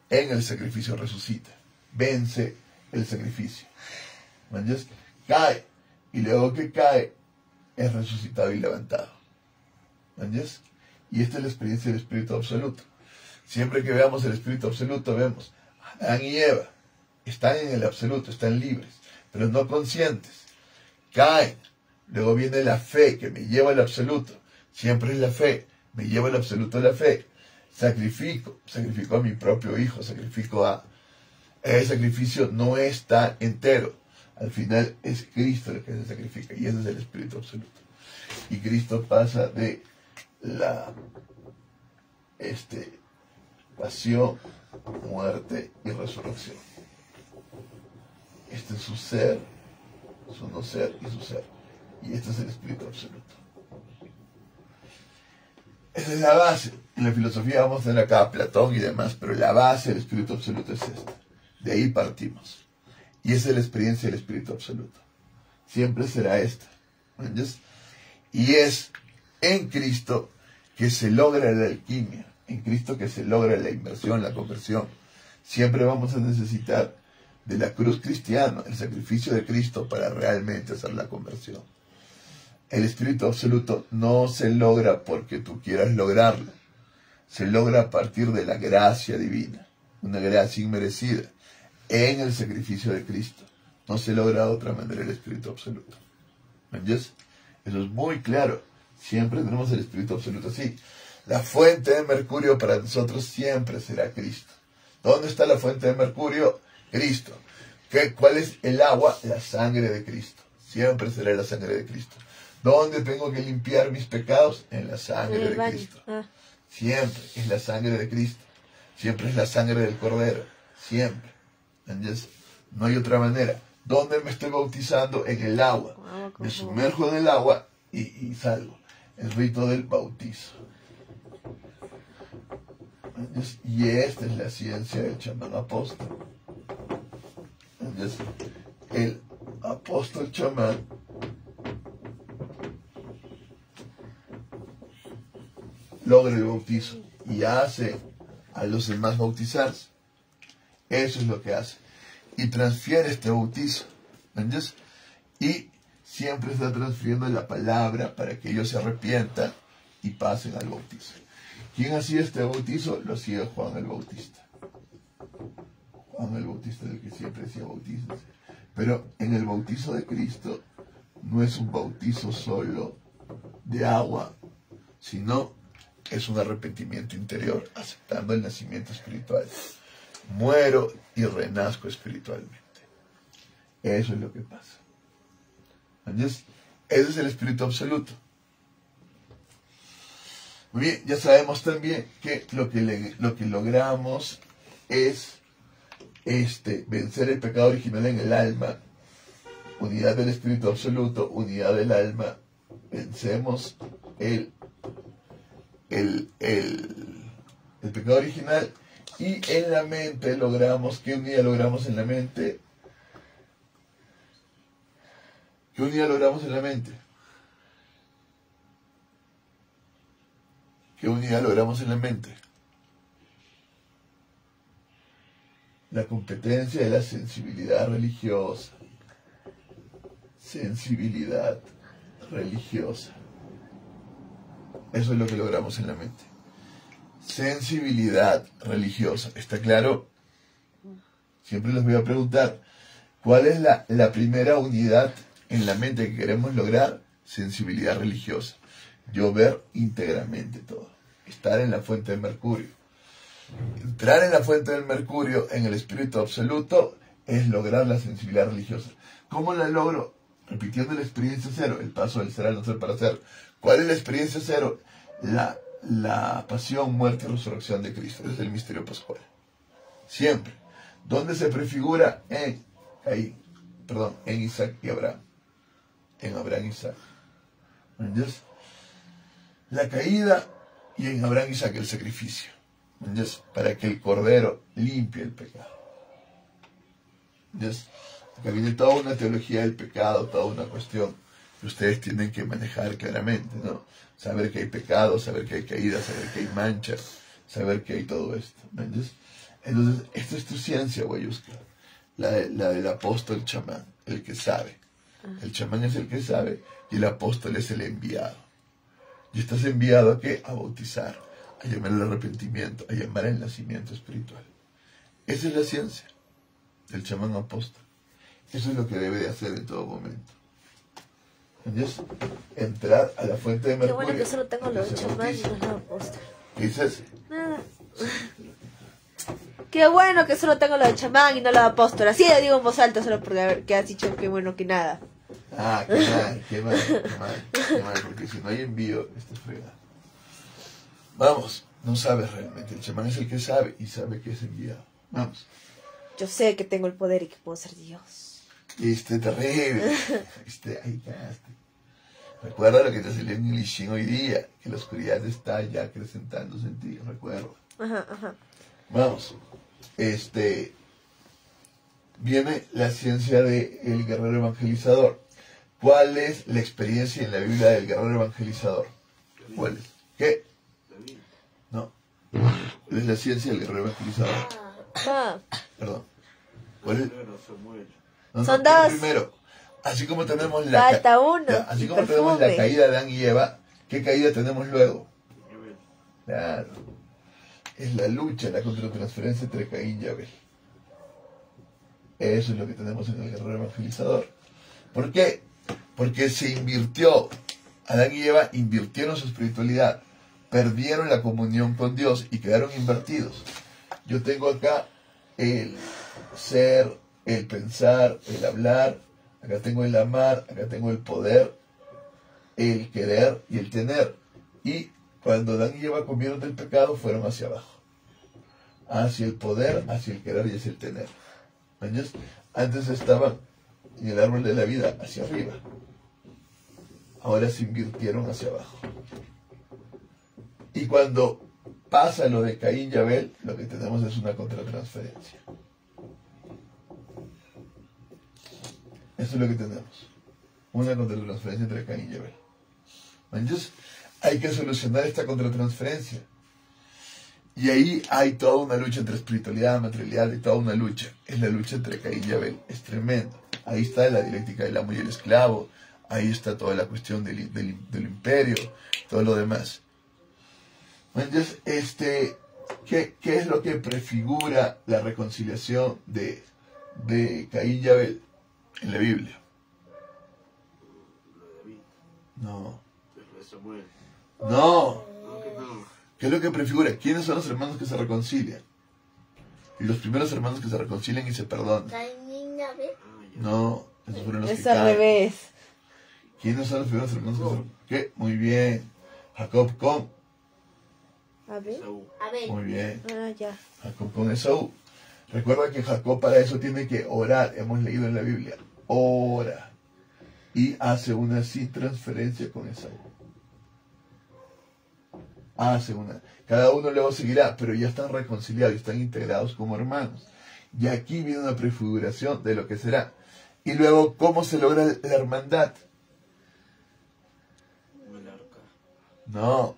en el sacrificio, resucita, vence el sacrificio. ¿Entiendes? Cae, y luego que cae es resucitado y levantado. ¿Entiendes? Y esta es la experiencia del Espíritu Absoluto. Siempre que veamos el Espíritu Absoluto, vemos Adán y Eva están en el absoluto, están libres, pero no conscientes. Caen. Luego viene la fe que me lleva al absoluto. Siempre es la fe. Me lleva al absoluto de la fe. Sacrifico a mi propio hijo, el sacrificio no está entero. Al final es Cristo el que se sacrifica y ese es el Espíritu Absoluto. Y Cristo pasa de la pasión, muerte y resurrección. Este es su ser, su no ser y su ser. Y este es el Espíritu Absoluto. Esa es la base. En la filosofía vamos a tener acá a Platón y demás, pero la base del Espíritu Absoluto es esta. De ahí partimos. Y esa es la experiencia del Espíritu Absoluto. Siempre será esta. ¿Entiendes? Y es en Cristo que se logra la alquimia. En Cristo que se logra la inversión, la conversión. Siempre vamos a necesitar de la cruz cristiana, el sacrificio de Cristo para realmente hacer la conversión. El Espíritu Absoluto no se logra porque tú quieras lograrlo. Se logra a partir de la gracia divina, una gracia inmerecida, en el sacrificio de Cristo. No se logra de otra manera el Espíritu Absoluto. ¿Me entiendes? Eso es muy claro. Siempre tenemos el Espíritu Absoluto así. La fuente de mercurio para nosotros siempre será Cristo. ¿Dónde está la fuente de mercurio? Cristo. ¿Cuál es el agua? La sangre de Cristo. Siempre será la sangre de Cristo. ¿Dónde tengo que limpiar mis pecados? En la sangre de Cristo. Siempre es la sangre de Cristo. Siempre es la sangre del Cordero. Siempre. ¿Entiendes? No hay otra manera. ¿Dónde me estoy bautizando? En el agua. Me sumerjo en el agua y salgo. El rito del bautizo. ¿Entiendes? Y esta es la ciencia del chamán apóstol. ¿Entiendes? El apóstol chamán logra el bautizo y hace a los demás bautizarse. Eso es lo que hace. Y transfiere este bautizo. ¿Entiendes? Y siempre está transfiriendo la palabra para que ellos se arrepientan y pasen al bautizo. ¿Quién hacía este bautizo? Lo hacía Juan el Bautista. Juan el Bautista es el que siempre decía bautícense. Pero en el bautizo de Cristo no es un bautizo solo de agua, sino es un arrepentimiento interior, aceptando el nacimiento espiritual. Muero y renazco espiritualmente. Eso es lo que pasa. ¿Entiendes? Ese es el Espíritu Absoluto. Muy bien, ya sabemos también que lo que logramos es vencer el pecado original en el alma, unidad del Espíritu Absoluto, unidad del alma. Vencemos el pecado original y en la mente logramos, ¿qué unidad logramos en la mente? ¿Qué unidad logramos en la mente? ¿Qué unidad logramos en la mente? La competencia de la sensibilidad religiosa. Sensibilidad religiosa. Eso es lo que logramos en la mente. Sensibilidad religiosa. ¿Está claro? Siempre les voy a preguntar, ¿cuál es la primera unidad en la mente que queremos lograr? Sensibilidad religiosa. Yo ver íntegramente todo. Estar en la fuente del mercurio. Entrar en la fuente del mercurio, en el Espíritu Absoluto, es lograr la sensibilidad religiosa. ¿Cómo la logro? Repitiendo la experiencia cero, el paso del ser al no ser para ser. ¿Cuál es la experiencia cero? La pasión, muerte y resurrección de Cristo. Ese es el misterio pascual. Siempre. ¿Dónde se prefigura? En Isaac y Abraham. en Abraham y Isaac. ¿Entiendes? La caída y en Abraham y Isaac el sacrificio. ¿Entiendes? Para que el cordero limpie el pecado. ¿Entiendes? Acá viene toda una teología del pecado, toda una cuestión que ustedes tienen que manejar claramente, ¿no? Saber que hay pecado, saber que hay caída, saber que hay manchas, saber que hay todo esto. ¿Entiendes? Entonces, esta es tu ciencia, Guayusca. La del apóstol chamán, el que sabe. El chamán es el que sabe y el apóstol es el enviado. Y estás enviado ¿a qué? A bautizar, a llamar al arrepentimiento, a llamar al nacimiento espiritual. Esa es la ciencia del chamán apóstol. Eso es lo que debe de hacer en todo momento. ¿Entiendes? Entrar a la fuente de Mercurio. Qué bueno que solo tengo lo de chamán y no lo apóstol. ¿Qué dices? Nada. Qué bueno que solo tengo lo de chamán y no lo de apóstol. Así le digo en voz alta solo porque has dicho qué bueno que nada. Ah, qué mal, porque si no hay envío, esto es fregado. Vamos, no sabes realmente. El chamán es el que sabe y sabe que es enviado. Vamos. Yo sé que tengo el poder y que puedo ser Dios. Terrible. Ahí quedaste. Recuerda lo que te salió en Ilishin hoy día, que la oscuridad está ya acrecentándose en ti, recuerda. Ajá. Vamos. Viene la ciencia del guerrero evangelizador. ¿Cuál es la experiencia en la Biblia del guerrero evangelizador? ¿Cuál es? ¿Qué? No. ¿Cuál es la ciencia del guerrero evangelizador? Perdón. ¿Cuál es? No, son dos. Primero, así como tenemos Falta uno. así como tenemos la caída de Adán y Eva, ¿qué caída tenemos luego? Claro. Es la lucha, la contratransferencia entre Caín y Abel. Eso es lo que tenemos en el guerrero evangelizador. ¿Por qué? Porque se invirtió. Adán y Eva invirtieron su espiritualidad, perdieron la comunión con Dios y quedaron invertidos. Yo tengo acá el ser, el pensar, el hablar, acá tengo el amar, acá tengo el poder, el querer y el tener. Y cuando Adán y Eva comieron del pecado, fueron hacia abajo. Hacia el poder, hacia el querer y hacia el tener. ¿Entiendes? Antes estaban en el árbol de la vida hacia arriba. Ahora se invirtieron hacia abajo. Y cuando pasa lo de Caín y Abel, lo que tenemos es una contratransferencia. Eso es lo que tenemos. Una contratransferencia entre Caín y Abel. Entonces, hay que solucionar esta contratransferencia. Y ahí hay toda una lucha entre espiritualidad, materialidad, y toda una lucha. Es la lucha entre Caín y Abel. Es tremendo. Ahí está la dialéctica del amo y el esclavo. Ahí está toda la cuestión del imperio, todo lo demás. Entonces, ¿qué es lo que prefigura la reconciliación de Caín y Abel en la Biblia? No. No. ¿Qué es lo que prefigura? ¿Quiénes son los hermanos que se reconcilian? Y los primeros hermanos que se reconcilian y se perdonan. Caín y Abel. No, esos fueron los Es que al caen. revés. ¿Quiénes son los primeros hermanos que se reconcilian? ¿Qué? Muy bien. Jacob con. ¿Abel? Abel. Muy bien. Ah, ya. Jacob con Esaú. Recuerda que Jacob para eso tiene que orar. Hemos leído en la Biblia. Ora. Y hace una sin transferencia con Esaú. Hace una. Cada uno luego seguirá, pero ya están reconciliados y están integrados como hermanos. Y aquí viene una prefiguración de lo que será. Y luego, ¿cómo se logra la hermandad? No.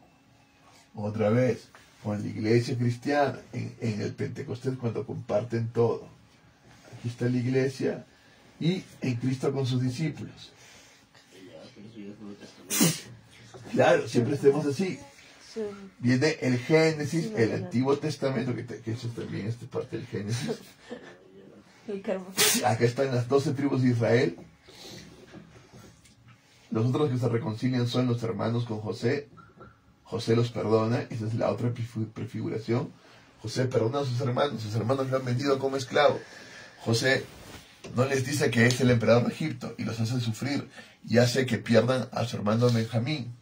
Otra vez. Con la iglesia cristiana, en el Pentecostés, cuando comparten todo. Aquí está la iglesia y en Cristo con sus discípulos. Claro, siempre estemos así. Sí. Viene el Génesis, el Antiguo Testamento, que eso también es parte del Génesis. El karma. Acá están las 12 tribus de Israel. Los otros que se reconcilian son los hermanos con José. José los perdona, esa es la otra prefiguración. José perdona a sus hermanos lo han vendido como esclavo. José no les dice que es el emperador de Egipto y los hace sufrir y hace que pierdan a su hermano Benjamín.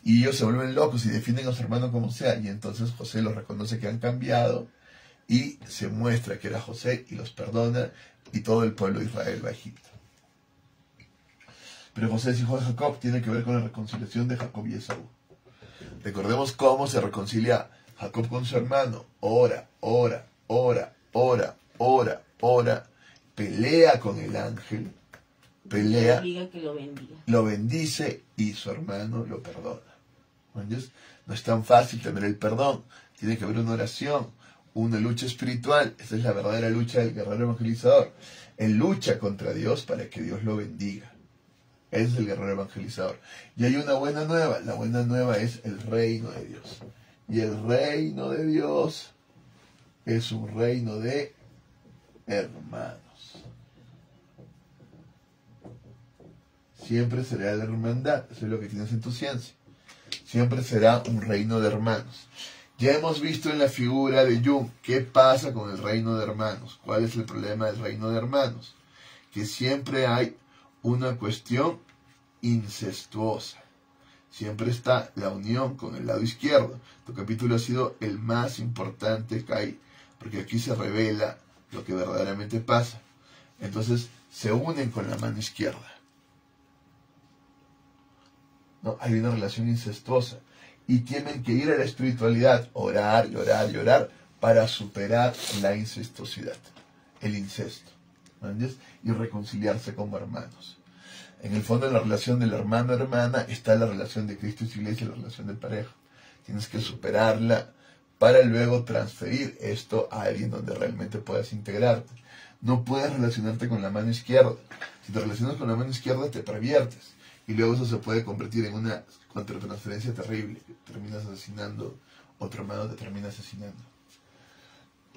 Y ellos se vuelven locos y defienden a su hermano como sea. Y entonces José los reconoce que han cambiado y se muestra que era José y los perdona y todo el pueblo de Israel va a Egipto. Pero José es hijo de Jacob, tiene que ver con la reconciliación de Jacob y Esaú. Recordemos cómo se reconcilia Jacob con su hermano. Ora, pelea con el ángel, pelea, que lo bendiga. lo bendice y su hermano lo perdona. ¿Entiendes? No es tan fácil tener el perdón, tiene que haber una oración, una lucha espiritual. Esa es la verdadera lucha del guerrero evangelizador. Él lucha contra Dios para que Dios lo bendiga. Ese es el guerrero evangelizador. Y hay una buena nueva. La buena nueva es el reino de Dios. Y el reino de Dios es un reino de hermanos. Siempre será la hermandad. Eso es lo que tienes en tu ciencia. Siempre será un reino de hermanos. Ya hemos visto en la figura de Jung qué pasa con el reino de hermanos. ¿Cuál es el problema del reino de hermanos? Que siempre hay una cuestión incestuosa. Siempre está la unión con el lado izquierdo. Tu capítulo ha sido el más importante que hay, porque aquí se revela lo que verdaderamente pasa. Entonces se unen con la mano izquierda. ¿No? Hay una relación incestuosa. Y tienen que ir a la espiritualidad, orar y orar y orar para superar la incestuosidad, el incesto, ¿entiendes? Y reconciliarse como hermanos. En el fondo, en la relación del hermano-hermana está la relación de Cristo y su iglesia, la relación de pareja. Tienes que superarla para luego transferir esto a alguien donde realmente puedas integrarte. No puedes relacionarte con la mano izquierda. Si te relacionas con la mano izquierda, te perviertes. Y luego eso se puede convertir en una contratransferencia terrible. Terminas asesinando, otro hermano te termina asesinando.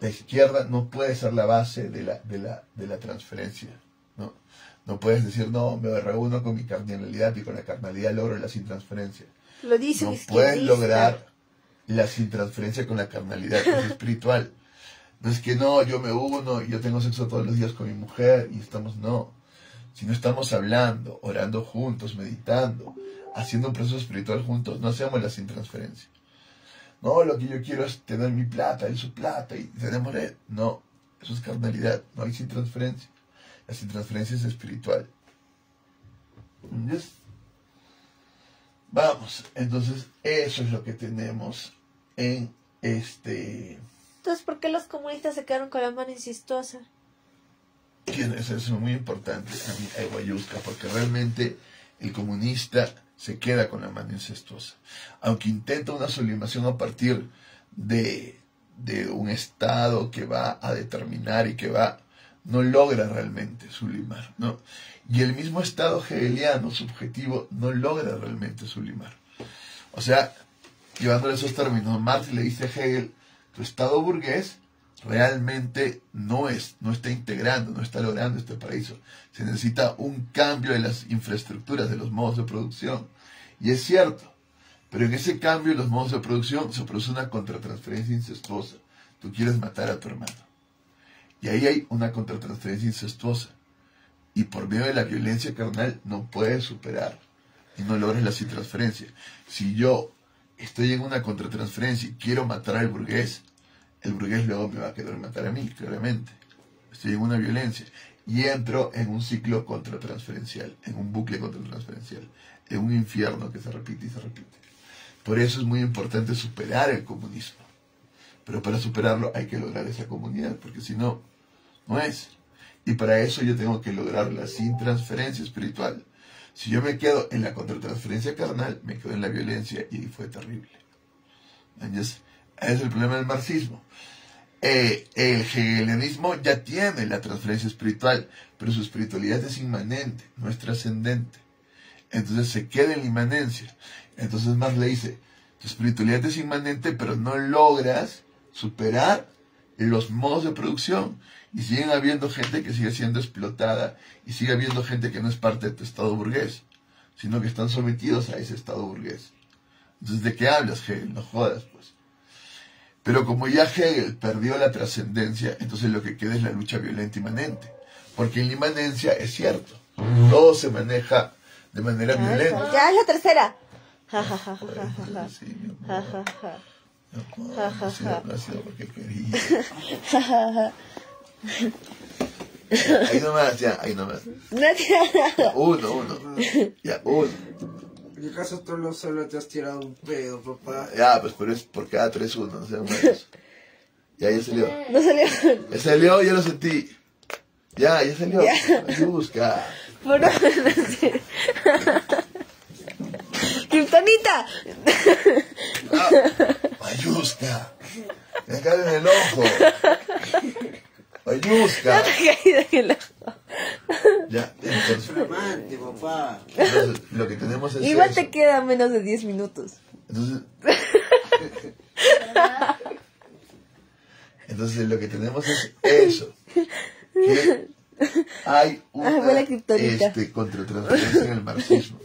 La izquierda no puede ser la base de la transferencia. ¿No? No puedes decir, no, me reúno con mi carnalidad y con la carnalidad logro la sin transferencia. Lo dice no puedes lograr la sin transferencia con la carnalidad, que es espiritual. No es que no, yo me uno y yo tengo sexo todos los días con mi mujer y estamos, no. Si no estamos hablando, orando juntos, meditando, haciendo un proceso espiritual juntos, no hacemos la sin transferencia. No, lo que yo quiero es tener mi plata, él su plata, y tenemos él. No, eso es carnalidad, no hay sin transferencia. La sin transferencia es espiritual. ¿Entiendes? Vamos, entonces eso es lo que tenemos en este... Entonces, ¿por qué los comunistas se quedaron con la mano incestuosa? Eso es muy importante a mí, a Guayusca, porque realmente el comunista se queda con la mano incestuosa. Aunque intenta una sublimación a partir de un estado que va a determinar y que no logra realmente sublimar, ¿no? Y el mismo estado hegeliano subjetivo no logra realmente sublimar. O sea, llevándole esos términos, Marx le dice a Hegel, tu estado burgués realmente no está integrando, no está logrando este paraíso. Se necesita un cambio de las infraestructuras, de los modos de producción. Y es cierto, pero en ese cambio de los modos de producción se produce una contratransferencia incestuosa. Tú quieres matar a tu hermano. Y ahí hay una contratransferencia incestuosa. Y por medio de la violencia carnal no puedes superar y no logras la sin transferencia. Si yo estoy en una contratransferencia y quiero matar al burgués, el burgués luego me va a querer matar a mí, claramente. Estoy en una violencia. Y entro en un ciclo contratransferencial, en un bucle contratransferencial, en un infierno que se repite y se repite. Por eso es muy importante superar el comunismo. Pero para superarlo hay que lograr esa comunidad, porque si no, no es. Y para eso yo tengo que lograrla sin transferencia espiritual. Si yo me quedo en la contratransferencia carnal, me quedo en la violencia y fue terrible. ¿Entiendes? Ese es el problema del marxismo. El hegelianismo ya tiene la transferencia espiritual, pero su espiritualidad es inmanente, no es trascendente. Entonces se queda en la inmanencia. Entonces Marx le dice, tu espiritualidad es inmanente, pero no logras superar los modos de producción. Y siguen habiendo gente que sigue siendo explotada, y sigue habiendo gente que no es parte de tu estado burgués, sino que están sometidos a ese estado burgués. Entonces, ¿de qué hablas, Hegel? No jodas, pues. Pero como ya Hegel perdió la trascendencia, entonces lo que queda es la lucha violenta inmanente. Porque en la inmanencia es cierto, todo se maneja de manera violenta. Ya es la tercera. No ha sido porque quería. Ahí nomás, ya, ahí nomás. Nadia. Ya, uno. Ya, uno. En mi caso tú solo te has tirado un pedo, papá. Ya, pues pero es por cada 3, 1, no sean malos. Ya salió. No salió. Ya salió, ya lo sentí. Ya salió. Ya. Busca. Por no sé. Kryptonita. Mayusca. Me cae en el ojo. Mayusca. Caída en el ojo. Ya, entonces, Amante, papá. lo que tenemos es Igual eso. te quedan menos de 10 minutos. Entonces lo que tenemos es eso. Que hay una fue la kriptonita. contratransferencia en el marxismo.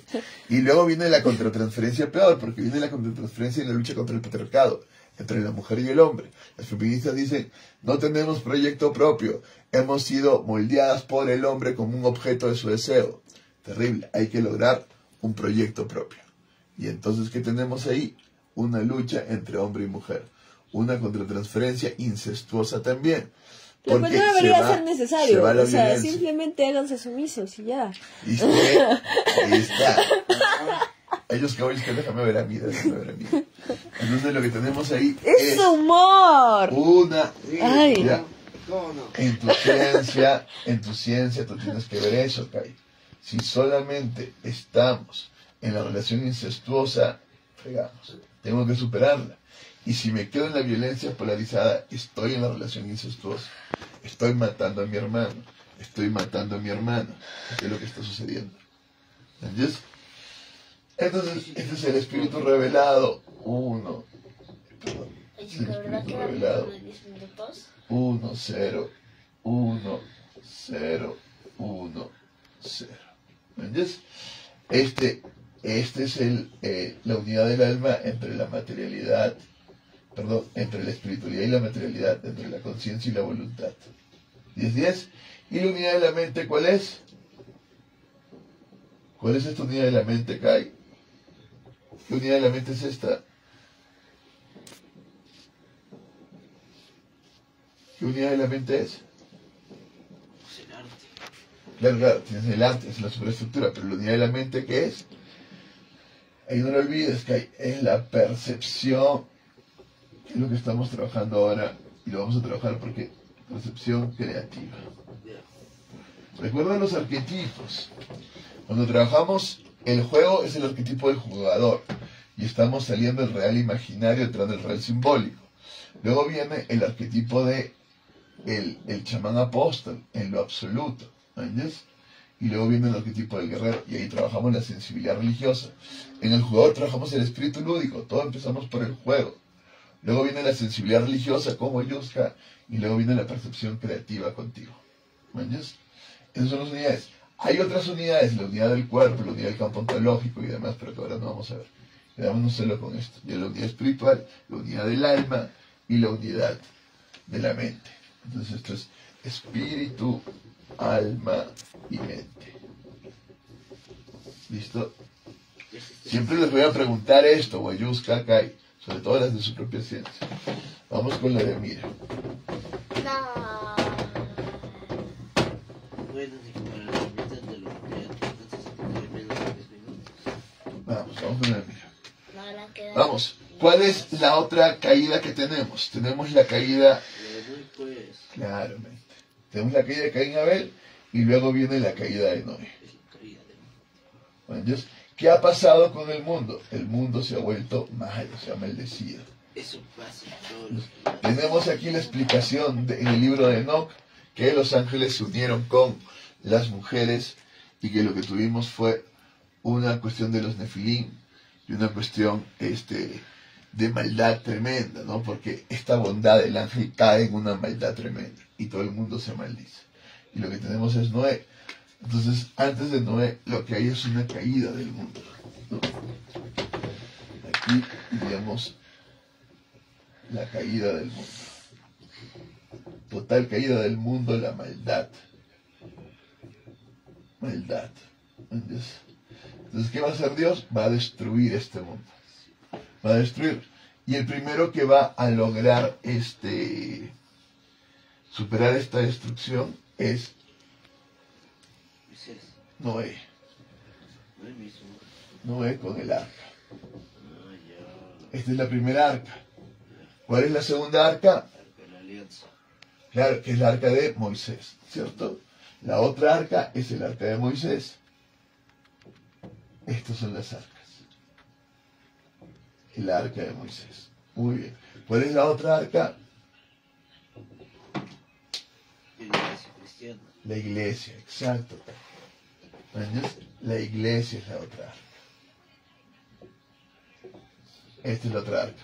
Y luego viene la contratransferencia peor, porque viene la contratransferencia en la lucha contra el patriarcado, entre la mujer y el hombre. Las feministas dicen, no tenemos proyecto propio, hemos sido moldeadas por el hombre como un objeto de su deseo. Terrible, hay que lograr un proyecto propio. Y entonces, ¿qué tenemos ahí? Una lucha entre hombre y mujer. Una contratransferencia incestuosa también. Lo cual no debería ser necesario. O sea, simplemente háganse sumisos y ya. ¿Viste? Ahí está. Ellos que déjame ver a mí. Entonces lo que tenemos ahí es humor. Una. Ay. Ya, en tu ciencia tú tienes que ver eso, Kai. Si solamente estamos en la relación incestuosa, fregamos. Tengo que superarla. Y si me quedo en la violencia polarizada, estoy en la relación incestuosa. Estoy matando a mi hermano. Estoy matando a mi hermana. ¿Qué es lo que está sucediendo? ¿Entiendes? Entonces, este es el espíritu revelado. Perdón. Es el espíritu revelado. 1, 0, 1, 0, 1, 0. ¿Entiendes? Este es la unidad del alma entre la materialidad, entre la espiritualidad y la materialidad, entre la conciencia y la voluntad. 10. ¿Y la unidad de la mente cuál es? ¿Cuál es esta unidad de la mente, Kai? ¿Qué unidad de la mente es esta? ¿Qué unidad de la mente es? El arte. Claro, tienes el arte, es la superestructura, pero la unidad de la mente, ¿qué es? Ahí no lo olvides, Kai, es la percepción, que es lo que estamos trabajando ahora, y lo vamos a trabajar porque percepción creativa. Recuerda los arquetipos. Cuando trabajamos el juego es el arquetipo del jugador, y estamos saliendo del real imaginario, entrando el real simbólico. Luego viene el arquetipo de el chamán apóstol, en lo absoluto, ¿entiendes? Y luego viene el arquetipo del guerrero, y ahí trabajamos la sensibilidad religiosa. En el jugador trabajamos el espíritu lúdico, todo empezamos por el juego. Luego viene la sensibilidad religiosa como Yuska, y luego viene la percepción creativa contigo. ¿Entiendes? Esas son las unidades. Hay otras unidades, la unidad del cuerpo, la unidad del campo ontológico y demás, pero que ahora no vamos a ver. Quedámonos solo con esto. Ya la unidad espiritual, la unidad del alma y la unidad de la mente. Entonces esto es espíritu, alma y mente. ¿Listo? Siempre les voy a preguntar esto, Wayuska, Kai, sobre todo las de su propia ciencia. Vamos con la de Mira. No. Bueno, si para la mitad de lo que entonces tendré menos de 10 minutos. Vamos con la de Mira. No, la queda. Vamos. ¿Cuál es la otra caída que tenemos? Tenemos la caída... Pues, Claramente. Tenemos la caída de Caín y Abel y luego viene la caída de Noé. Bueno, entonces, ¿qué ha pasado con el mundo? El mundo se ha vuelto malo, se ha maldecido. eso pasa en todos los Tenemos aquí la explicación en el libro de Enoch, que los ángeles se unieron con las mujeres y que lo que tuvimos fue una cuestión de los nefilim y una cuestión de maldad tremenda, ¿no? Porque esta bondad del ángel cae en una maldad tremenda y todo el mundo se maldice. Y lo que tenemos es Noé. Entonces, antes de Noé, lo que hay es una caída del mundo, ¿no? Aquí diríamos la caída del mundo. Total caída del mundo, la maldad. Maldad. Entonces, ¿qué va a hacer Dios? Va a destruir este mundo. Va a destruir. Y el primero que va a lograr superar esta destrucción es Moisés. Noé. Noé mismo. Noé con el arca. Ah, ya. Esta es la primera arca. ¿Cuál es la segunda arca? Arca de la alianza. Claro, que es la arca de Moisés, ¿cierto? La otra arca es el arca de Moisés. Estas son las arcas. El arca de Moisés. Muy bien. ¿Cuál es la otra arca? La iglesia cristiana. La iglesia, exacto. ¿Entiendes? La iglesia es la otra arca. Esta es la otra arca.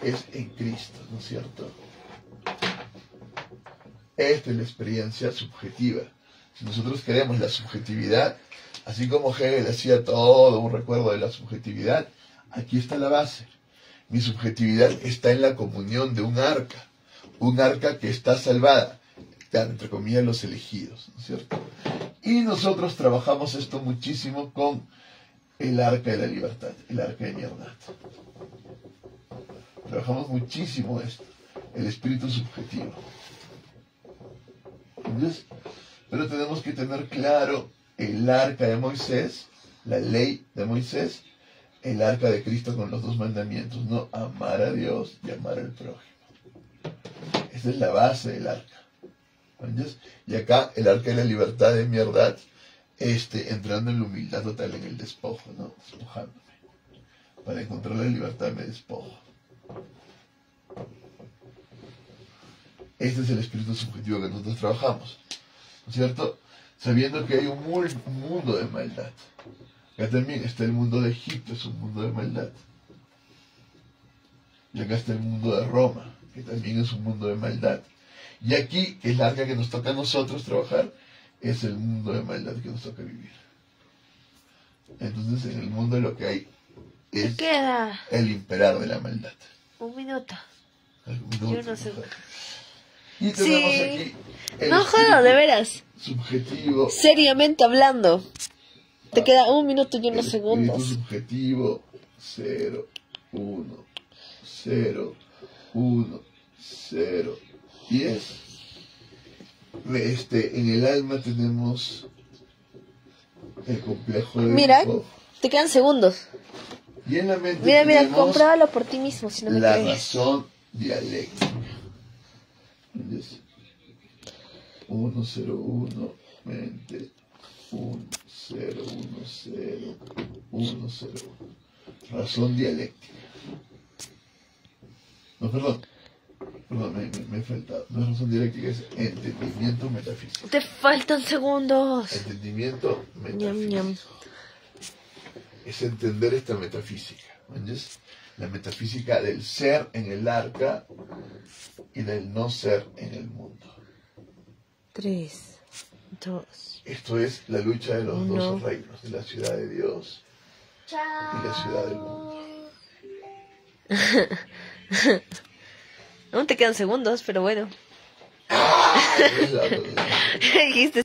Es en Cristo, ¿no es cierto? Esta es la experiencia subjetiva. Si nosotros queremos la subjetividad, así como Hegel hacía todo un recuerdo de la subjetividad, aquí está la base. Mi subjetividad está en la comunión de un arca que está salvada, entre comillas los elegidos, ¿no es cierto? Y nosotros trabajamos esto muchísimo con el arca de la libertad, el arca de Mierdad. Trabajamos muchísimo esto, el espíritu subjetivo. ¿Entiendes? Pero tenemos que tener claro el arca de Moisés, la ley de Moisés, el arca de Cristo con los 2 mandamientos, ¿no? Amar a Dios y amar al prójimo. Esa es la base del arca. ¿Entiendes? Y acá el arca de la libertad de Mierdad, entrando en la humildad total, en el despojo, ¿no? Despojándome. Para encontrar la libertad me despojo. Este es el espíritu subjetivo que nosotros trabajamos, ¿no es cierto? Sabiendo que hay un mundo de maldad. Acá también está el mundo de Egipto, es un mundo de maldad. Y acá está el mundo de Roma, que también es un mundo de maldad. Y aquí, que es la arca que nos toca a nosotros trabajar, es el mundo de maldad que nos toca vivir. Entonces, en el mundo lo que hay es el imperar de la maldad. Un minuto. Yo no sé. Y tenemos aquí el no jodas, de veras. Subjetivo. Seriamente hablando. Te queda 1 minuto y unos segundos. El subjetivo 0, 1, 0, 1, 0, 10. En el alma tenemos el complejo de Mira, Edipo. te quedan segundos. Y en la mente Mira, tenemos compruébalo por ti mismo si no me la crees. razón dialéctica. ¿Entiendes? 1, 0, 1, mente. 1, 0, 1, 0, 1, 0, 1. Razón dialéctica. No, perdón, me he faltado. No es razón dialéctica, es entendimiento metafísico. Te faltan segundos. Entendimiento metafísico. Ñam, ñam. Es entender esta metafísica. ¿Entiendes? La metafísica del ser en el arca y del no ser en el mundo. 3, 2. Esto es la lucha de los 1. 2 reinos, de la ciudad de Dios y la ciudad del mundo. Aún te quedan segundos, pero bueno. ¡Ah! Es la- Dijiste